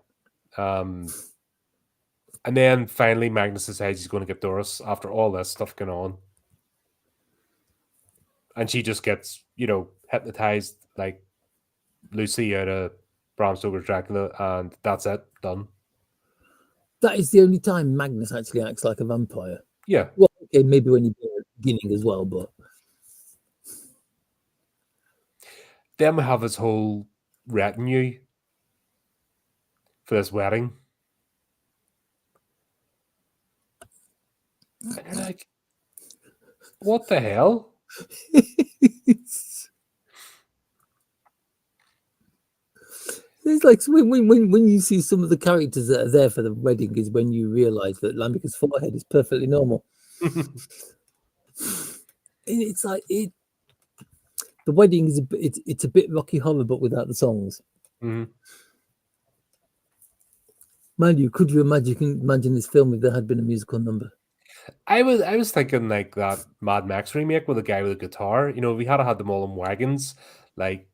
[SPEAKER 1] And then finally Magnus decides he's going to get Doris after all this stuff going on. And she just gets, hypnotized like Lucy out of Bram Stoker's Dracula, and that's it, done.
[SPEAKER 2] That is the only time Magnus actually acts like a vampire.
[SPEAKER 1] Yeah.
[SPEAKER 2] Well, okay, maybe when he did at the beginning as well, but
[SPEAKER 1] then we have his whole retinue for this wedding. And you're like, what the hell?
[SPEAKER 2] It's like when you see some of the characters that are there for the wedding is when you realise that Lambica's forehead is perfectly normal. It's like the wedding is it's a bit Rocky Horror, but without the songs.
[SPEAKER 1] Mm-hmm.
[SPEAKER 2] Mind you, could you imagine this film if there had been a musical number?
[SPEAKER 1] I was thinking like that Mad Max remake with a guy with a guitar. We had them all in wagons, like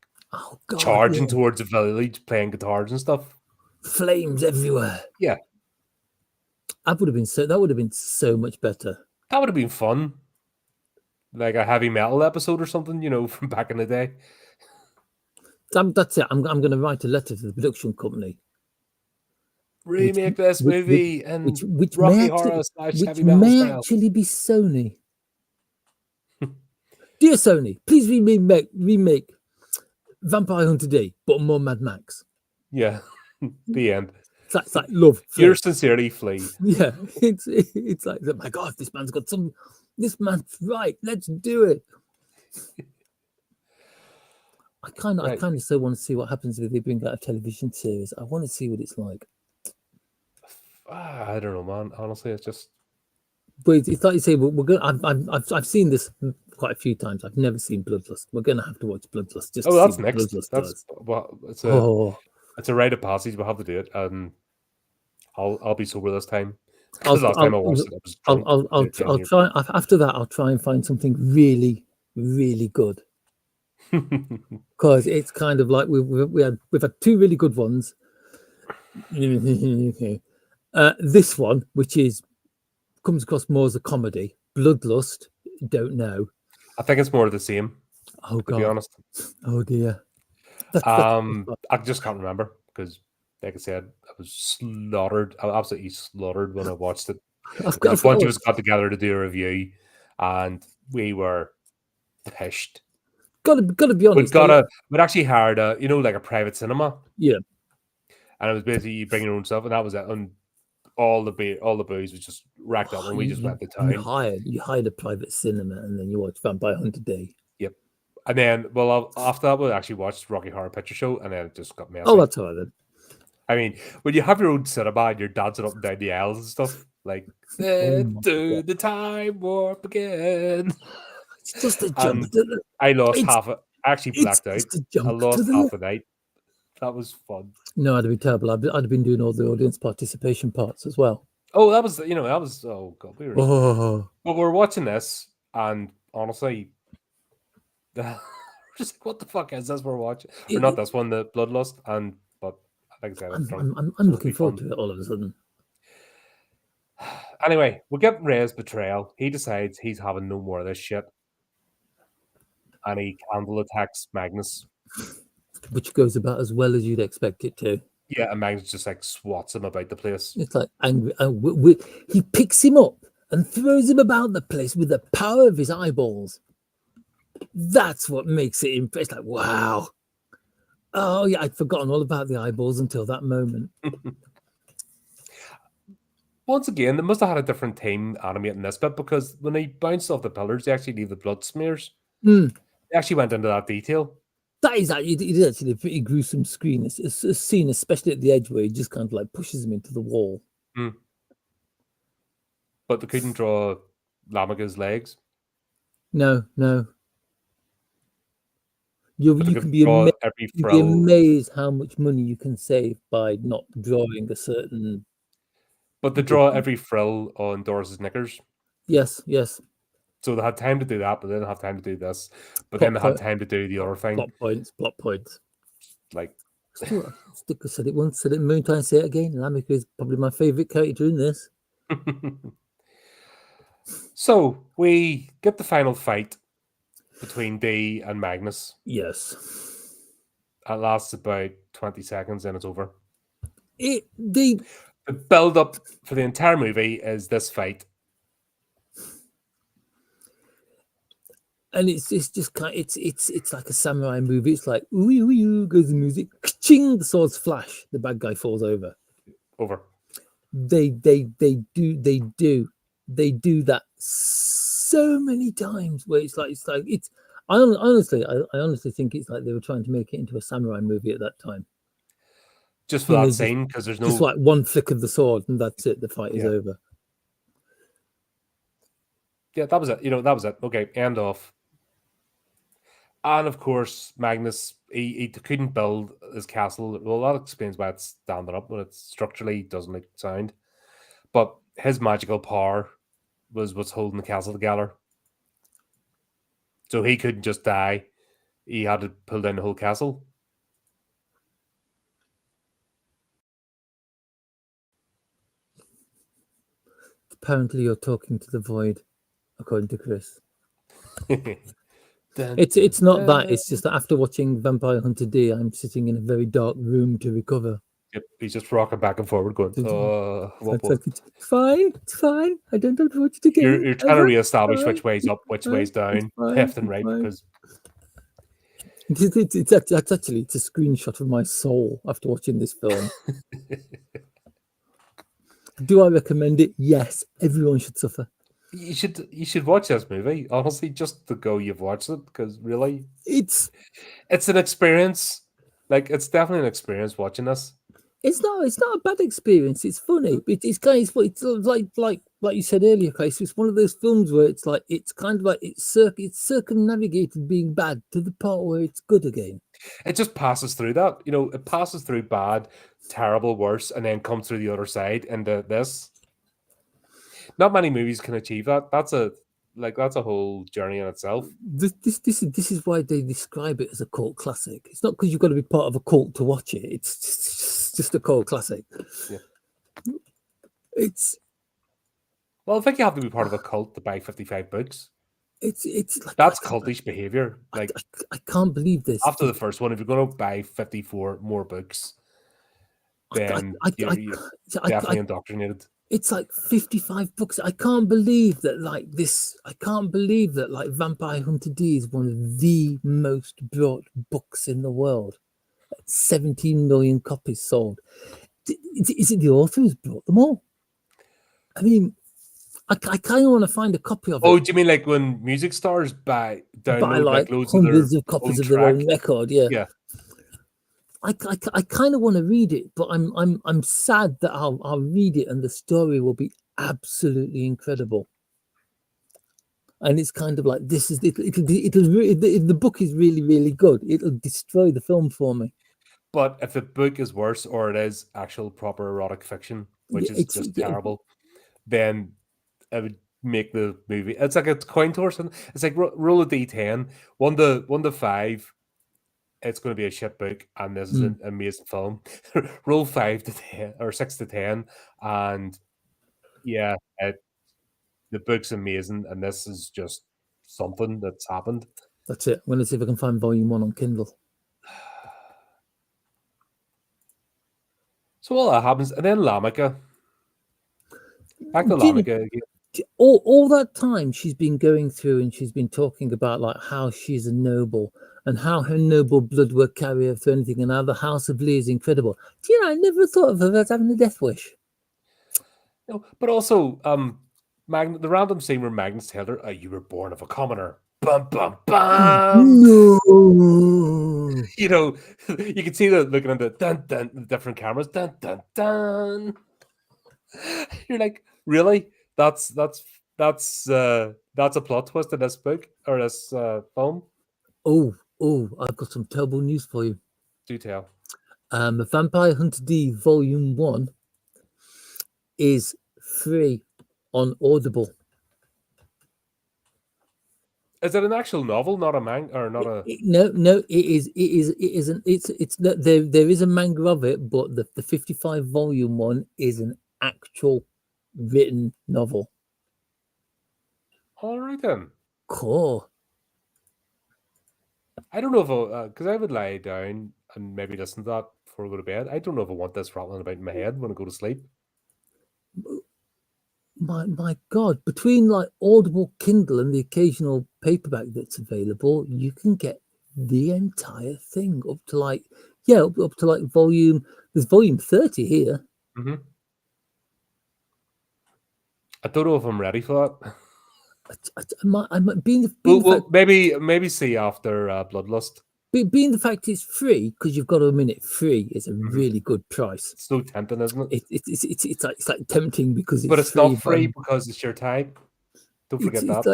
[SPEAKER 1] charging towards a village, playing guitars and stuff.
[SPEAKER 2] Flames everywhere.
[SPEAKER 1] Yeah,
[SPEAKER 2] that would have been so much better.
[SPEAKER 1] That would have been fun. like a heavy metal episode or something, from back in the day.
[SPEAKER 2] That's it. I'm going to write a letter to the production company,
[SPEAKER 1] Remake this
[SPEAKER 2] which
[SPEAKER 1] movie in
[SPEAKER 2] which
[SPEAKER 1] Rocky Horror /
[SPEAKER 2] which
[SPEAKER 1] heavy metal
[SPEAKER 2] may
[SPEAKER 1] style.
[SPEAKER 2] actually be Sony. Dear Sony, please remake Vampire Hunter D, but more Mad Max.
[SPEAKER 1] Yeah, the end.
[SPEAKER 2] It's like love.
[SPEAKER 1] Yours sincerely, Flea.
[SPEAKER 2] Yeah, it's like, oh my God, this man's got some. This man's right. Let's do it. I kind of still want to see what happens if they bring out a television series. I want to see what it's like.
[SPEAKER 1] I don't know, man. Honestly, it's just.
[SPEAKER 2] But it's like you say, we're going. I've seen this quite a few times. I've never seen Bloodlust. We're going to have to watch Bloodlust just to see
[SPEAKER 1] That's
[SPEAKER 2] what
[SPEAKER 1] next.
[SPEAKER 2] Bloodlust
[SPEAKER 1] That's
[SPEAKER 2] does.
[SPEAKER 1] well, it's a rite of passage. We'll have to do it. I'll be sober this time. Because last time I watched it, I was drunk.
[SPEAKER 2] I'll try. After that, I'll try and find something really, really good. Because it's kind of like we've had two really good ones. This one, which comes across more as a comedy, Bloodlust. Don't know.
[SPEAKER 1] I think it's more of the same.
[SPEAKER 2] Oh God!
[SPEAKER 1] To be honest.
[SPEAKER 2] Oh dear.
[SPEAKER 1] I just can't remember because, like I said, I was slaughtered. I was absolutely slaughtered when I watched it. A bunch of us got together to do a review, and we were pissed.
[SPEAKER 2] Gotta be honest.
[SPEAKER 1] We'd actually hired like a private cinema.
[SPEAKER 2] Yeah.
[SPEAKER 1] And it was basically you bring your own stuff, and that was it. And all the booze was just racked up, and we just went to town.
[SPEAKER 2] You hired a private cinema, and then you watched Vampire Hunter D.
[SPEAKER 1] Yep. And then, after that, we actually watched Rocky Horror Picture Show, and then it just got messy.
[SPEAKER 2] Oh, that's all right then.
[SPEAKER 1] I mean, when you have your own cinema and you're dancing up and down the aisles and stuff, like, do the time warp again.
[SPEAKER 2] It's just a jump.
[SPEAKER 1] I lost half it. I actually blacked out. I lost half a night. That was fun.
[SPEAKER 2] No, that'd be terrible. I'd have been doing all the audience participation parts as well.
[SPEAKER 1] Oh, oh God. We were watching this, and honestly, just like, what the fuck is this we're watching? Or not this one, the Bloodlust, but like I said,
[SPEAKER 2] I'm looking forward to it all of a sudden.
[SPEAKER 1] Anyway, we get Ray's betrayal. He decides he's having no more of this shit. And he candle attacks Magnus.
[SPEAKER 2] Which goes about as well as you'd expect it to.
[SPEAKER 1] Yeah, and Magnus just like swats him about the place.
[SPEAKER 2] It's like angry. He picks him up and throws him about the place with the power of his eyeballs. That's what makes it impressive. Like, wow. Oh, yeah, I'd forgotten all about the eyeballs until that moment.
[SPEAKER 1] Once again, they must have had a different team animating this bit because when they bounced off the pillars, they actually leave the blood smears. They actually went into that detail.
[SPEAKER 2] It is actually a pretty gruesome scene. It's a scene, especially at the edge, where he just kind of like pushes him into the wall.
[SPEAKER 1] But they couldn't draw Lamaga's legs.
[SPEAKER 2] No. You can be amazed how much money you can save by not drawing a certain.
[SPEAKER 1] But they draw every frill on Doris's knickers.
[SPEAKER 2] Yes.
[SPEAKER 1] So they had time to do that, but they didn't have time to do this. But then they had time to do the other thing.
[SPEAKER 2] Plot points.
[SPEAKER 1] Like,
[SPEAKER 2] Sticker said it once, said it a million times, say it again. Lamika is probably my favourite character in this.
[SPEAKER 1] So we get the final fight between Dee and Magnus.
[SPEAKER 2] Yes.
[SPEAKER 1] It lasts about 20 seconds, and it's over.
[SPEAKER 2] The
[SPEAKER 1] build up for the entire movie is this fight.
[SPEAKER 2] And it's just kind of, it's like a samurai movie. It's like ooh goes the music, ching, the swords flash, the bad guy falls over. They do that so many times where I honestly think it's like they were trying to make it into a samurai movie at that time.
[SPEAKER 1] Just for that scene, because there's no
[SPEAKER 2] just like one flick of the sword and that's it. The fight is over.
[SPEAKER 1] Yeah, that was it. That was it. Okay, end off. And of course, Magnus, he couldn't build his castle. Well, that explains why it's standing up, but it structurally doesn't make sound. But his magical power was what's holding the castle together. So he couldn't just die. He had to pull down the whole castle.
[SPEAKER 2] Apparently, you're talking to the void, according to Chris.
[SPEAKER 1] Dun,
[SPEAKER 2] It's not that.
[SPEAKER 1] dun.
[SPEAKER 2] It's just that after watching Vampire Hunter D, I'm sitting in a very dark room to recover.
[SPEAKER 1] Yep, he's just rocking back and forward, going,
[SPEAKER 2] It's fine. It's fine. I don't have to watch it again.
[SPEAKER 1] You're trying to reestablish which way's up, which way's
[SPEAKER 2] It's
[SPEAKER 1] down,
[SPEAKER 2] fine.
[SPEAKER 1] left and
[SPEAKER 2] It's
[SPEAKER 1] right,
[SPEAKER 2] fine.
[SPEAKER 1] because
[SPEAKER 2] That's actually it's a screenshot of my soul after watching this film. Do I recommend it? Yes. Everyone should suffer.
[SPEAKER 1] you should watch this movie, honestly, just to go you've watched it, because really,
[SPEAKER 2] It's
[SPEAKER 1] it's an experience. Like, it's definitely an experience watching this.
[SPEAKER 2] it's not a bad experience. It's funny. It's kind of it's like you said earlier, Chris. It's one of those films where it's like it's kind of like it's circumnavigated being bad to the part where it's good again.
[SPEAKER 1] It just passes through that. It passes through bad, terrible, worse, and then comes through the other side into this. Not many movies can achieve that. That's a whole journey in itself.
[SPEAKER 2] This is why they describe it as a cult classic. It's not because you've got to be part of a cult to watch it. It's just a cult classic.
[SPEAKER 1] Yeah.
[SPEAKER 2] It's
[SPEAKER 1] Well, I think you have to be part of a cult to buy 55 books.
[SPEAKER 2] it's like
[SPEAKER 1] That's cultish behavior. Like,
[SPEAKER 2] I can't believe this.
[SPEAKER 1] after the first one, if you're going to buy 54 more books, then you're definitely indoctrinated.
[SPEAKER 2] It's like 55 books. I can't believe that like this. I can't believe that like Vampire Hunter D is one of the most bought books in the world. 17 million copies sold. Is it the author who's brought them all? I mean, I kind of want to find a copy of it.
[SPEAKER 1] Oh, do you mean like when music stars download
[SPEAKER 2] like
[SPEAKER 1] loads
[SPEAKER 2] hundreds
[SPEAKER 1] of
[SPEAKER 2] of copies
[SPEAKER 1] own
[SPEAKER 2] of their
[SPEAKER 1] track?
[SPEAKER 2] own record? Yeah.
[SPEAKER 1] Yeah.
[SPEAKER 2] I kind of want to read it, but I'm sad that I'll read it and the story will be absolutely incredible. And it's kind of like the book is really, really good. It'll destroy the film for me.
[SPEAKER 1] But if the book is worse, or it is actual proper erotic fiction, which is just terrible, then it would make the movie. It's like a coin toss, and it's like roll a d10, 1 to 5. It's going to be a shit book, and this is an amazing film. Roll 5 to 10 or 6 to 10, and yeah, the book's amazing, and this is just something that's happened.
[SPEAKER 2] That's it. I'm going to see if I can find volume 1 on Kindle.
[SPEAKER 1] So all that happens, and then Lamika. Back to Lamika again.
[SPEAKER 2] All that time she's been going through and she's been talking about like how she's a noble and how her noble blood will carry her through anything and how the House of Lee is incredible. Do you know, I never thought of her as having a death wish.
[SPEAKER 1] No, but also the random scene where Magnus tells her, you were born of a commoner. Bum, bum, bum.
[SPEAKER 2] No.
[SPEAKER 1] You can see the looking at the dun dun the different cameras. Dun dun dun. You're like, really? That's a plot twist in this book or this film.
[SPEAKER 2] Oh, I've got some terrible news for you.
[SPEAKER 1] Do tell.
[SPEAKER 2] Vampire Hunter D Volume 1 is free on Audible.
[SPEAKER 1] Is it an actual novel, not a manga, or not a?
[SPEAKER 2] No. It isn't. It's there is a manga of it, but the 55 volume one is an actual written novel.
[SPEAKER 1] All right then.
[SPEAKER 2] Cool.
[SPEAKER 1] I don't know if because I would lie down and maybe listen to that before I go to bed. I don't know if I want this rattling about in my head when I go to sleep.
[SPEAKER 2] My God! Between like Audible, Kindle, and the occasional paperback that's available, you can get the entire thing up to like volume. There's volume 30 here.
[SPEAKER 1] Mm-hmm. I don't know if I'm ready for that.
[SPEAKER 2] I might being
[SPEAKER 1] maybe see after Bloodlust.
[SPEAKER 2] Being the fact it's free, because you've got to admit it, free is a really good price.
[SPEAKER 1] It's so tempting, isn't it?
[SPEAKER 2] It's like tempting because it's
[SPEAKER 1] but it's
[SPEAKER 2] free,
[SPEAKER 1] not free because it's your time. Don't forget that.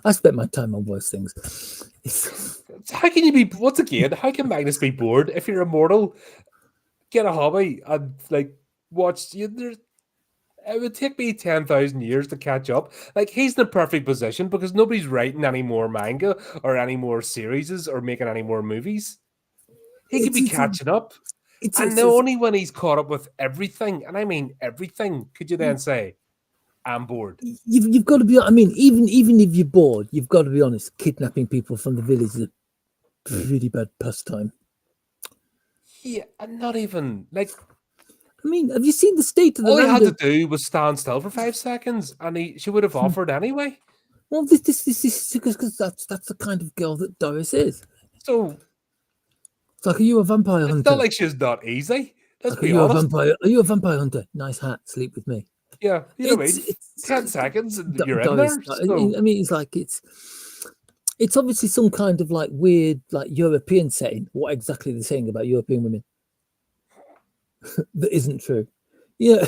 [SPEAKER 2] I've spent my time on worse things.
[SPEAKER 1] How can you be? Once again, how can Magnus be bored if you're immortal? Get a hobby and like watch. It would take me 10,000 years to catch up. Like, he's in the perfect position because nobody's writing any more manga or any more series or making any more movies. He could be catching up. And only when he's caught up with everything, and I mean everything, could you then say, I'm bored.
[SPEAKER 2] You've got to be. I mean, even if you're bored, you've got to be honest. Kidnapping people from the village is a pretty bad pastime.
[SPEAKER 1] Yeah, and not even like
[SPEAKER 2] I mean, have you seen the state of the
[SPEAKER 1] all he
[SPEAKER 2] land?
[SPEAKER 1] had to do was stand still for 5 seconds, and she would have offered anyway.
[SPEAKER 2] Well, this is because that's the kind of girl that Doris is.
[SPEAKER 1] So
[SPEAKER 2] It's like, are you a vampire
[SPEAKER 1] it's
[SPEAKER 2] hunter?
[SPEAKER 1] not like she's not easy. Let's
[SPEAKER 2] Like, are
[SPEAKER 1] be
[SPEAKER 2] you a
[SPEAKER 1] honest.
[SPEAKER 2] vampire? Are you a vampire hunter? Nice hat. Sleep with me.
[SPEAKER 1] Yeah, you know what I mean.
[SPEAKER 2] It's
[SPEAKER 1] 10 seconds and you're in
[SPEAKER 2] Doris.
[SPEAKER 1] there. So
[SPEAKER 2] I mean, it's like it's obviously some kind of like weird like European setting. What exactly they're saying about European women that isn't true. Yeah,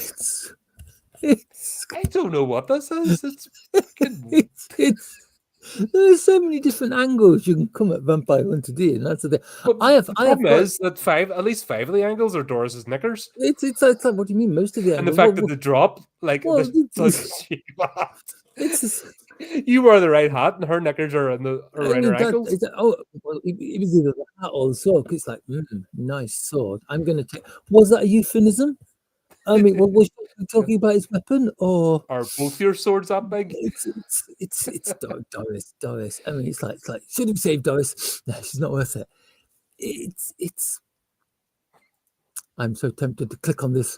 [SPEAKER 2] it's
[SPEAKER 1] I don't know what this is. It's fucking.
[SPEAKER 2] it's there's so many different angles you can come at vampire hunter D, and that's the thing.
[SPEAKER 1] But
[SPEAKER 2] I have
[SPEAKER 1] the problem
[SPEAKER 2] got
[SPEAKER 1] is that at least five of the angles are Doris's knickers,
[SPEAKER 2] it's like what do you mean? Most of the
[SPEAKER 1] and the
[SPEAKER 2] angles.
[SPEAKER 1] fact that they drop like
[SPEAKER 2] well,
[SPEAKER 1] the touch she laughed.
[SPEAKER 2] it's
[SPEAKER 1] You wear the right hat, and her knickers are
[SPEAKER 2] I
[SPEAKER 1] around
[SPEAKER 2] mean
[SPEAKER 1] her ankles.
[SPEAKER 2] oh well, it was either the hat or the sword. 'Cause it's like nice sword. I'm gonna take. Was that a euphemism? I mean, what was she talking about his weapon or?
[SPEAKER 1] Are both your swords that big?
[SPEAKER 2] It's Doris. I mean, it's like should have saved Doris. No, she's not worth it. It's. I'm so tempted to click on this.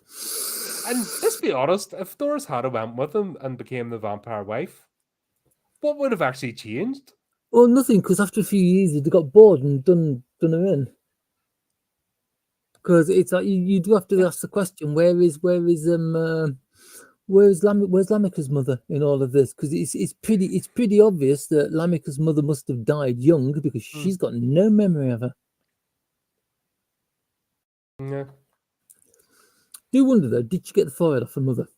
[SPEAKER 1] And let's be honest, if Doris had went with him and became the vampire wife, what would have actually changed?
[SPEAKER 2] Well, nothing, because after a few years, they got bored and done her in. Because it's like you do have to ask the question: where's Lamika's mother in all of this? Because it's pretty obvious that Lamika's mother must have died young because she's got no memory of her.
[SPEAKER 1] Yeah.
[SPEAKER 2] Do wonder though, did she get the forehead off her mother?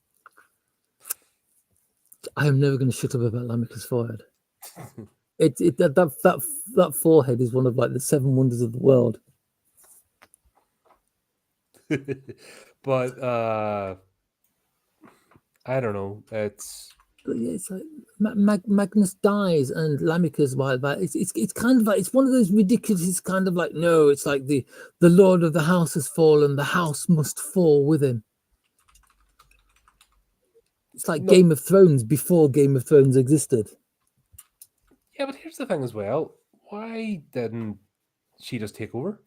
[SPEAKER 2] I am never going to shut up about Lamika's forehead. That forehead is one of like the 7 wonders of the world.
[SPEAKER 1] But I don't know. It's
[SPEAKER 2] like Magnus dies and Lamika's wild. It's kind of like it's one of those ridiculous. It's kind of like no. It's like the lord of the house has fallen. The house must fall with him. It's like Game of Thrones before Game of Thrones existed.
[SPEAKER 1] Yeah, but here's the thing as well. Why didn't she just take over?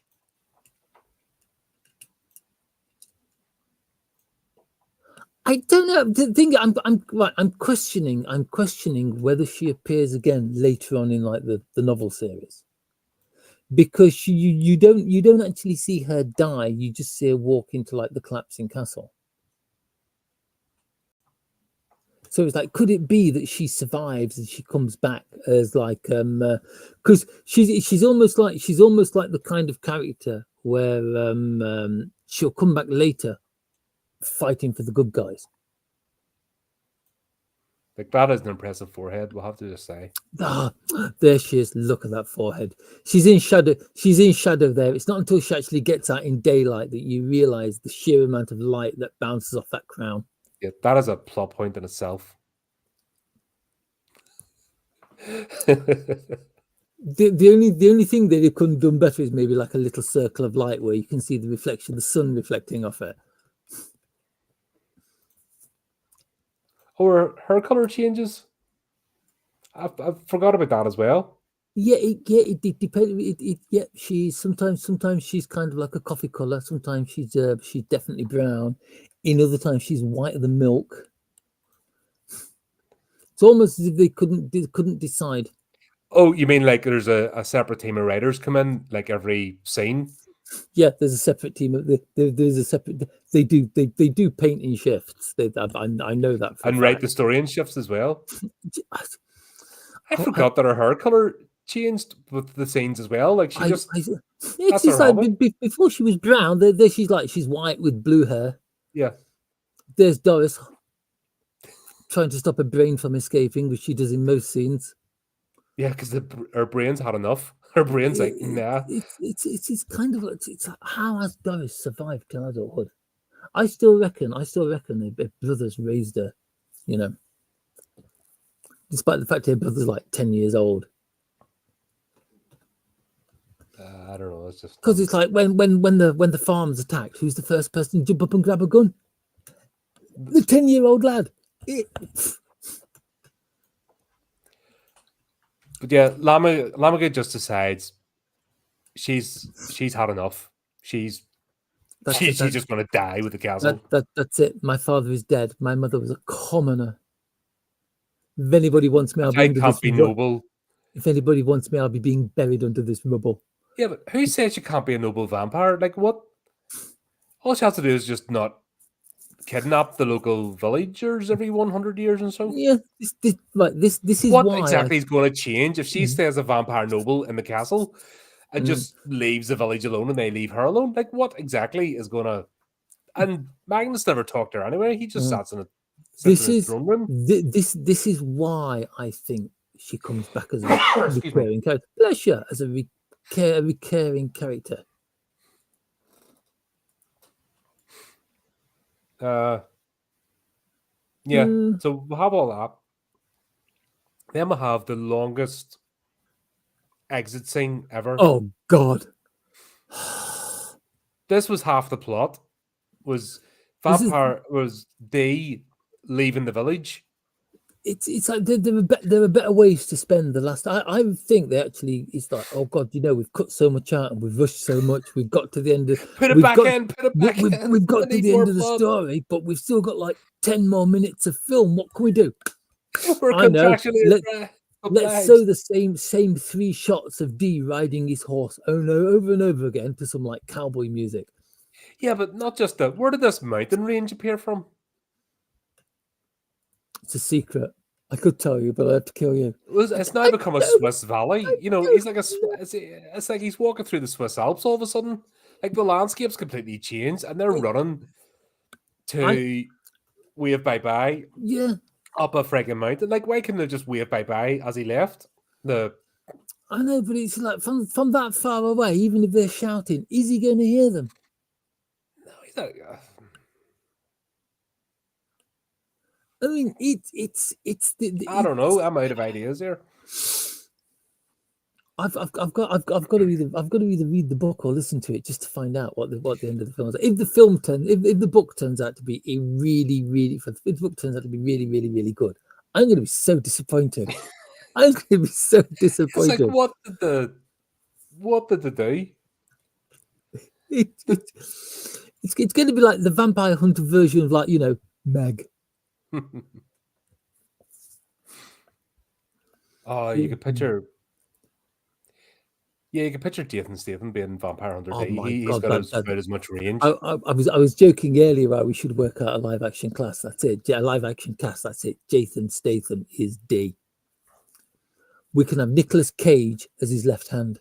[SPEAKER 2] I don't know. The thing I'm questioning whether she appears again later on in like the novel series, because you don't actually see her die. You just see her walk into like the collapsing castle. So it's like, could it be that she survives and she comes back as like because she's almost like the kind of character where she'll come back later fighting for the good guys.
[SPEAKER 1] Like that is an impressive forehead, we'll have to just say.
[SPEAKER 2] Ah, there she is. Look at that forehead. She's in shadow. She's in shadow there. It's not until she actually gets out in daylight that you realize the sheer amount of light that bounces off that crown.
[SPEAKER 1] Yeah, that is a plot point in itself.
[SPEAKER 2] The only thing that they couldn't have done better is maybe like a little circle of light where you can see the reflection, the sun reflecting off it.
[SPEAKER 1] Or her color changes. I forgot about that as well.
[SPEAKER 2] Yeah, it depends. Yeah, she's sometimes she's kind of like a coffee color. Sometimes she's definitely brown. In other times she's whiter than milk. It's almost as if they couldn't decide.
[SPEAKER 1] Oh, you mean like there's a separate team of writers come in like every scene?
[SPEAKER 2] Yeah, there's a separate team. There's a separate. They do paint in shifts. I know that.
[SPEAKER 1] And write the story in shifts as well. I forgot that her hair color changed with the scenes as well. Like she just.
[SPEAKER 2] It's just like before she was brown. There she's white with blue hair.
[SPEAKER 1] Yeah.
[SPEAKER 2] There's Doris trying to stop her brain from escaping, which she does in most scenes.
[SPEAKER 1] Yeah, because her brain's had enough. Her brain's like, nah.
[SPEAKER 2] It's kind of like how has Doris survived to adulthood? I still reckon their brothers raised her, you know, despite the fact her brother's like 10 years old.
[SPEAKER 1] I don't know. It's just
[SPEAKER 2] because it's like when the farm's attacked, who's the first person to jump up and grab a gun? The 10-year-old lad.
[SPEAKER 1] But yeah, Lamaga just decides she's had enough. She's just going to die with the castle.
[SPEAKER 2] That's it. My father is dead. My mother was a commoner. If anybody wants me, I'll be under this
[SPEAKER 1] noble.
[SPEAKER 2] If anybody wants me, I'll be being buried under this rubble.
[SPEAKER 1] Yeah, but who says you can't be a noble vampire? Like, what? All she has to do is just not kidnap the local villagers every 100 years and so.
[SPEAKER 2] Yeah, this is
[SPEAKER 1] what
[SPEAKER 2] why
[SPEAKER 1] exactly is going to change if she stays a vampire noble in the castle and just leaves the village alone and they leave her alone? Like, what exactly is going to? And Magnus never talked to her anyway. He just sits in his throne room.
[SPEAKER 2] This is why I think she comes back as a recurring character. Bless her, as a recurring character.
[SPEAKER 1] Yeah. So we'll have all that. Then we'll have the longest exit scene ever.
[SPEAKER 2] Oh God!
[SPEAKER 1] This was half the plot. Was they leaving the village?
[SPEAKER 2] It's like there are better ways to spend the last. I think they actually. It's like, oh God, we've cut so much out and we've rushed so much. We've got to the end of.
[SPEAKER 1] Put it back in.
[SPEAKER 2] We've got to the end of the story, but we've still got like 10 more minutes of film. What can we do?
[SPEAKER 1] We're contractually.
[SPEAKER 2] Let's show the same 3 shots of D riding his horse over and over again to some like cowboy music.
[SPEAKER 1] Yeah, but not just that. Where did this mountain range appear from?
[SPEAKER 2] It's a secret. I could tell you, but I have to kill you.
[SPEAKER 1] It's now become a Swiss valley. He's like it's like he's walking through the Swiss Alps all of a sudden. Like the landscape's completely changed, and they're running to wave bye-bye.
[SPEAKER 2] Yeah.
[SPEAKER 1] Up a friggin' mountain. Like, why couldn't they just wave bye-bye as he left?
[SPEAKER 2] I know, but it's like from that far away, even if they're shouting, is he going to hear them?
[SPEAKER 1] No, he's not.
[SPEAKER 2] I mean, it's
[SPEAKER 1] I don't know. I'm out of ideas here.
[SPEAKER 2] I've got to either read the book or listen to it just to find out what the end of the film is. If the book turns out to be if the book turns out to be really, really, really good, I'm going to be so disappointed. I'm going to be so disappointed.
[SPEAKER 1] It's like, what did they do?
[SPEAKER 2] It's going to be like the Vampire Hunter version of, like, Meg.
[SPEAKER 1] Oh, you could picture. Yeah, you can picture Jason Statham being Vampire Hunter D. He's got about as much range.
[SPEAKER 2] I was joking earlier about we should work out a live action class. That's it. A live action cast. That's it. Jason Statham is D. We can have Nicolas Cage as his left hand.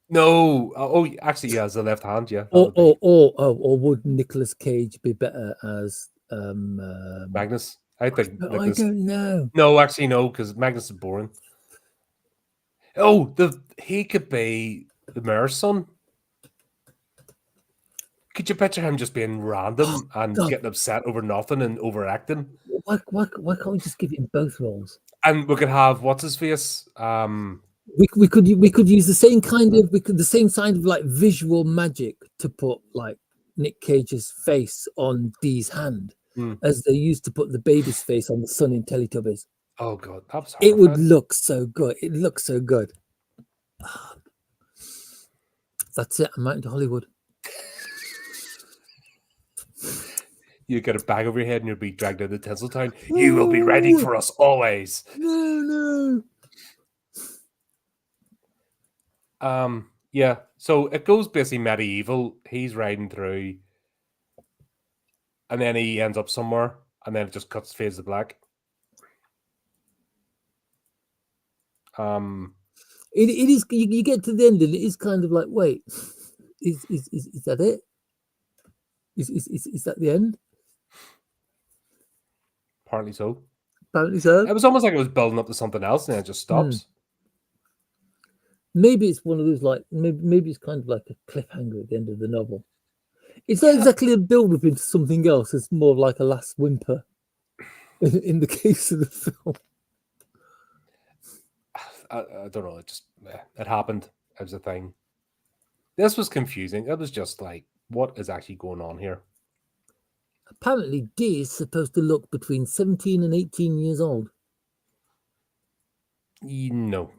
[SPEAKER 1] No. Oh, actually, he has the left hand. Yeah.
[SPEAKER 2] Or would Nicolas Cage be better as
[SPEAKER 1] Magnus? I think.
[SPEAKER 2] I don't know.
[SPEAKER 1] No, actually, no, because Magnus is boring. Oh, he could be the mayor's son. Could you picture him just being random and getting upset over nothing and overacting?
[SPEAKER 2] Why can't we just give him both roles?
[SPEAKER 1] And we could have what's his face?
[SPEAKER 2] We could use the same kind of like visual magic to put like Nick Cage's face on Dee's hand, as they used to put the baby's face on the son in Teletubbies.
[SPEAKER 1] Oh God, that was
[SPEAKER 2] it would look so good. It looks so good. That's it. I'm out into Hollywood.
[SPEAKER 1] You get a bag over your head and you'll be dragged into Tinseltown. You will be ready for us always.
[SPEAKER 2] No.
[SPEAKER 1] Yeah. So it goes basically medieval. He's riding through, and then he ends up somewhere, and then it just fades to black.
[SPEAKER 2] It is. You get to the end, and it is kind of like, wait, is that it? Is that the end?
[SPEAKER 1] Apparently so.
[SPEAKER 2] It
[SPEAKER 1] was almost like it was building up to something else, and then it just stops.
[SPEAKER 2] Maybe it's one of those, like, maybe it's kind of like a cliffhanger at the end of the novel. It's not exactly a build-up into something else. It's more like a last whimper in the case of the film.
[SPEAKER 1] I don't know. It happened. It was a thing. This was confusing. It was just like, what is actually going on here?
[SPEAKER 2] Apparently, D is supposed to look between 17 and 18 years old.
[SPEAKER 1] No.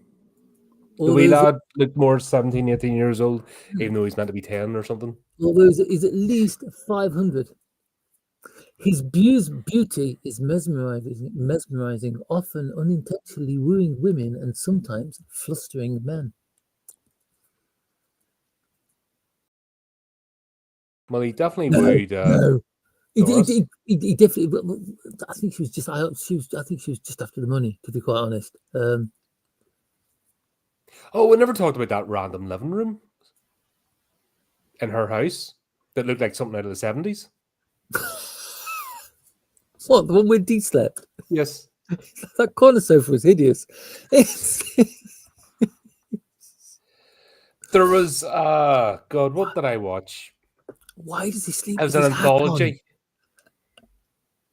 [SPEAKER 1] The
[SPEAKER 2] Although
[SPEAKER 1] wee
[SPEAKER 2] he's,
[SPEAKER 1] lad looked more 17, 18 years old, even though he's meant to be 10 or something.
[SPEAKER 2] although he's at least 500. His beauty is mesmerizing, often unintentionally wooing women and sometimes flustering men.
[SPEAKER 1] Well, he definitely
[SPEAKER 2] No,
[SPEAKER 1] wooed
[SPEAKER 2] no.
[SPEAKER 1] Doris.
[SPEAKER 2] He definitely. I think she was just. I think she was just after the money. To be quite honest.
[SPEAKER 1] Oh, we never talked about that random living room in her house that looked like something out of the 70s.
[SPEAKER 2] What, the one where D slept?
[SPEAKER 1] Yes.
[SPEAKER 2] That corner sofa was hideous.
[SPEAKER 1] There was, God, what did I watch?
[SPEAKER 2] Why does he sleep
[SPEAKER 1] It was
[SPEAKER 2] with
[SPEAKER 1] an
[SPEAKER 2] his hat on?
[SPEAKER 1] anthology.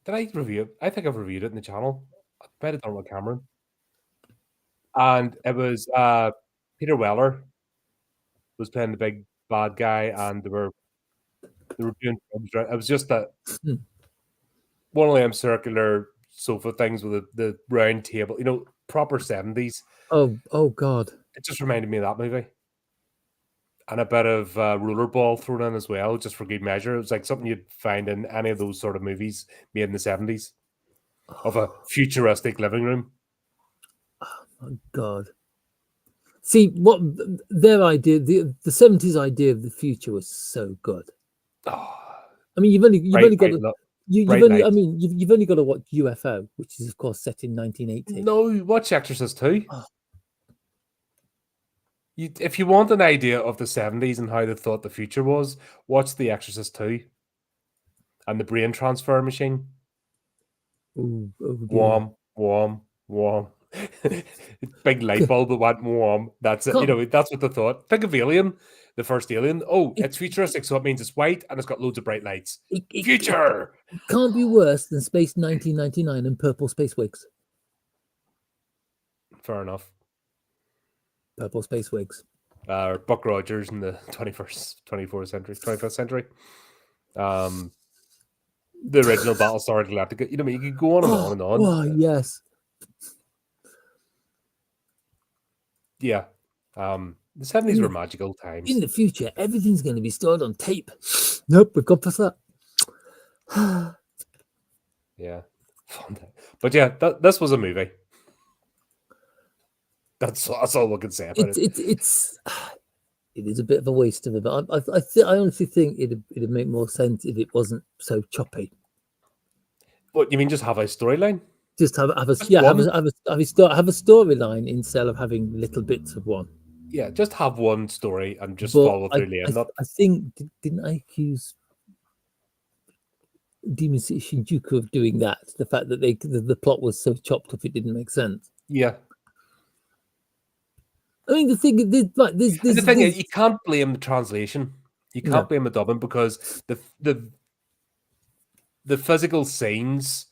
[SPEAKER 1] Did I review it? I think I've reviewed it in the channel. I might have done it with Cameron. And it was Peter Weller was playing the big bad guy, and they were doing drugs, right? It was just that
[SPEAKER 2] Hmm.
[SPEAKER 1] one of them circular sofa things with the round table, proper 70s.
[SPEAKER 2] Oh God.
[SPEAKER 1] It just reminded me of that movie. And a bit of rollerball thrown in as well, just for good measure. It was like something you'd find in any of those sort of movies made in the 70s of a futuristic living room.
[SPEAKER 2] Oh God. See what their idea, the 70s idea of the future was so good.
[SPEAKER 1] Oh,
[SPEAKER 2] I mean, you've only got to, you've
[SPEAKER 1] bright
[SPEAKER 2] only, I
[SPEAKER 1] lights.
[SPEAKER 2] mean, you've only got to watch UFO, which is of course set in 1980.
[SPEAKER 1] No, watch Exorcist 2.
[SPEAKER 2] Oh.
[SPEAKER 1] If you want an idea of the 70s and how they thought the future was, watch The Exorcist 2 and the brain transfer machine.
[SPEAKER 2] Oh dear.
[SPEAKER 1] Warm, warm, warm. Big light bulb that went warm. That's it. That's what they thought. Think of Alien, the first Alien. Oh, it's futuristic, so it means it's white and it's got loads of bright lights. Future!
[SPEAKER 2] It can't be worse than Space 1999 and Purple Space Wigs.
[SPEAKER 1] Fair enough.
[SPEAKER 2] Purple Space Wigs.
[SPEAKER 1] Buck Rogers in the 25th century. The original Battlestar Galactica. You could go on and on and on.
[SPEAKER 2] Oh, yes.
[SPEAKER 1] Yeah. The 70s were magical times.
[SPEAKER 2] In the future, everything's going to be stored on tape. Nope, we've got past that.
[SPEAKER 1] Yeah. But yeah, this was a movie. That's all we can say about it.
[SPEAKER 2] It is a bit of a waste of it, but I honestly think it'd make more sense if it wasn't so choppy.
[SPEAKER 1] What you mean? Just have a storyline?
[SPEAKER 2] Just have a storyline instead of having little bits of one.
[SPEAKER 1] Yeah, just have one story and just follow through the end.
[SPEAKER 2] I think didn't I accuse Demon City Shinjuku of doing that? The fact that the plot was so chopped up, it didn't make sense.
[SPEAKER 1] Yeah.
[SPEAKER 2] I mean, the thing is,
[SPEAKER 1] you can't blame the translation. You can't blame the dubbing because the physical scenes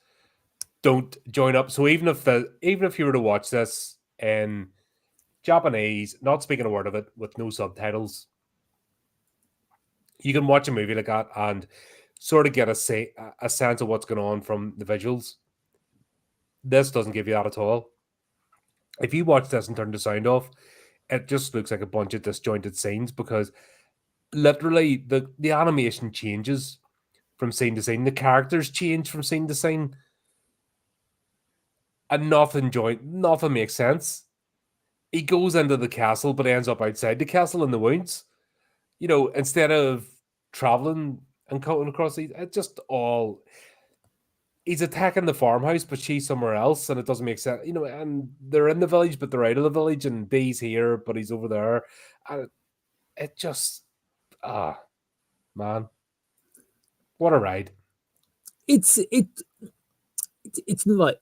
[SPEAKER 1] don't join up. So even if you were to watch this in Japanese, not speaking a word of it, with no subtitles, you can watch a movie like that and sort of get a sense of what's going on from the visuals. This doesn't give you that at all. If you watch this and turn the sound off, it just looks like a bunch of disjointed scenes because literally the animation changes from scene to scene. The characters change from scene to scene. And nothing makes sense. He goes into the castle, but ends up outside the castle in the woods. Instead of traveling and cutting across these, it's just all. He's attacking the farmhouse, but she's somewhere else, and it doesn't make sense. And they're in the village, but they're out of the village, and D's here, but he's over there. And it just, man, what a ride!
[SPEAKER 2] It's like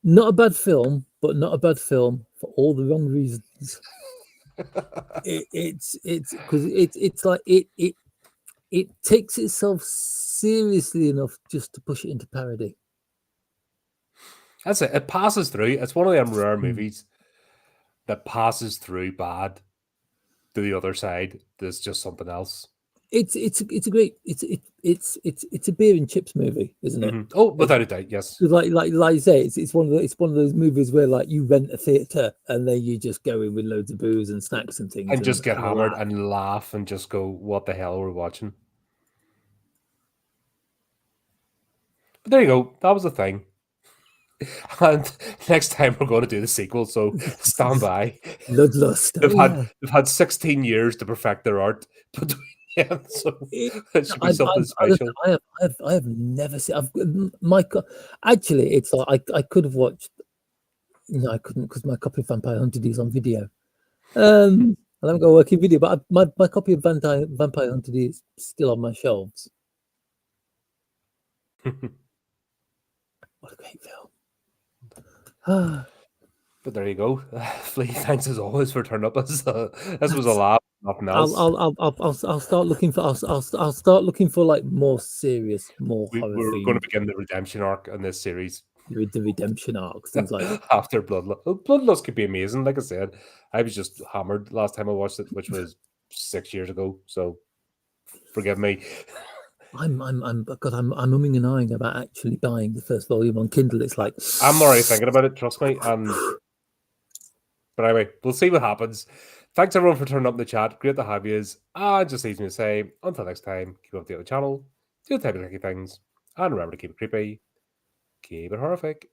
[SPEAKER 2] not a bad film, but not a bad film for all the wrong reasons. It's because it's like it takes itself seriously enough just to push it into parody.
[SPEAKER 1] That's it. It passes through. It's one of them rare movies that passes through bad to the other side. There's just something else.
[SPEAKER 2] it's a great it's a beer and chips movie, isn't it?
[SPEAKER 1] Mhm. Oh, without a doubt, yes.
[SPEAKER 2] Like you say, it's one of those movies where like you rent a theater and then you just go in with loads of booze and snacks and things
[SPEAKER 1] And just get
[SPEAKER 2] and
[SPEAKER 1] hammered
[SPEAKER 2] laugh.
[SPEAKER 1] and laugh and just go, what the hell are we watching? But there you go. That was the thing. And next time we're going to do the sequel, so stand by.
[SPEAKER 2] Bloodlust.
[SPEAKER 1] They've
[SPEAKER 2] Oh
[SPEAKER 1] had
[SPEAKER 2] yeah.
[SPEAKER 1] they've had 16 years to perfect their art between them, so
[SPEAKER 2] It,
[SPEAKER 1] it should be something
[SPEAKER 2] listen,
[SPEAKER 1] special.
[SPEAKER 2] I have never seen. Actually, it's like I could have watched. No, I couldn't because my copy of Vampire Hunter D is on video. I haven't got a working video, but my copy of Vampire Hunter D is still on my shelves. What a great film!
[SPEAKER 1] But there you go. Flea, thanks as always for turning up. This was a laugh, nothing else.
[SPEAKER 2] I'll start looking for I'll start looking for like more serious, more horror
[SPEAKER 1] We're going to
[SPEAKER 2] themed
[SPEAKER 1] begin the redemption arc in this series
[SPEAKER 2] the redemption arcs, things like that.
[SPEAKER 1] after Bloodlust. Bloodlust could be amazing. Like I said, I was just hammered last time I watched it, which was 6 years ago. So forgive me.
[SPEAKER 2] I'm umming and ahhing about actually buying the first volume on Kindle. It's like
[SPEAKER 1] I'm already thinking about it, trust me. But anyway, we'll see what happens. Thanks everyone for turning up in the chat. Great to have you. Just leaves me to say, until next time, keep up the other channel, do the type of tricky things, and remember to keep it creepy, keep it horrific.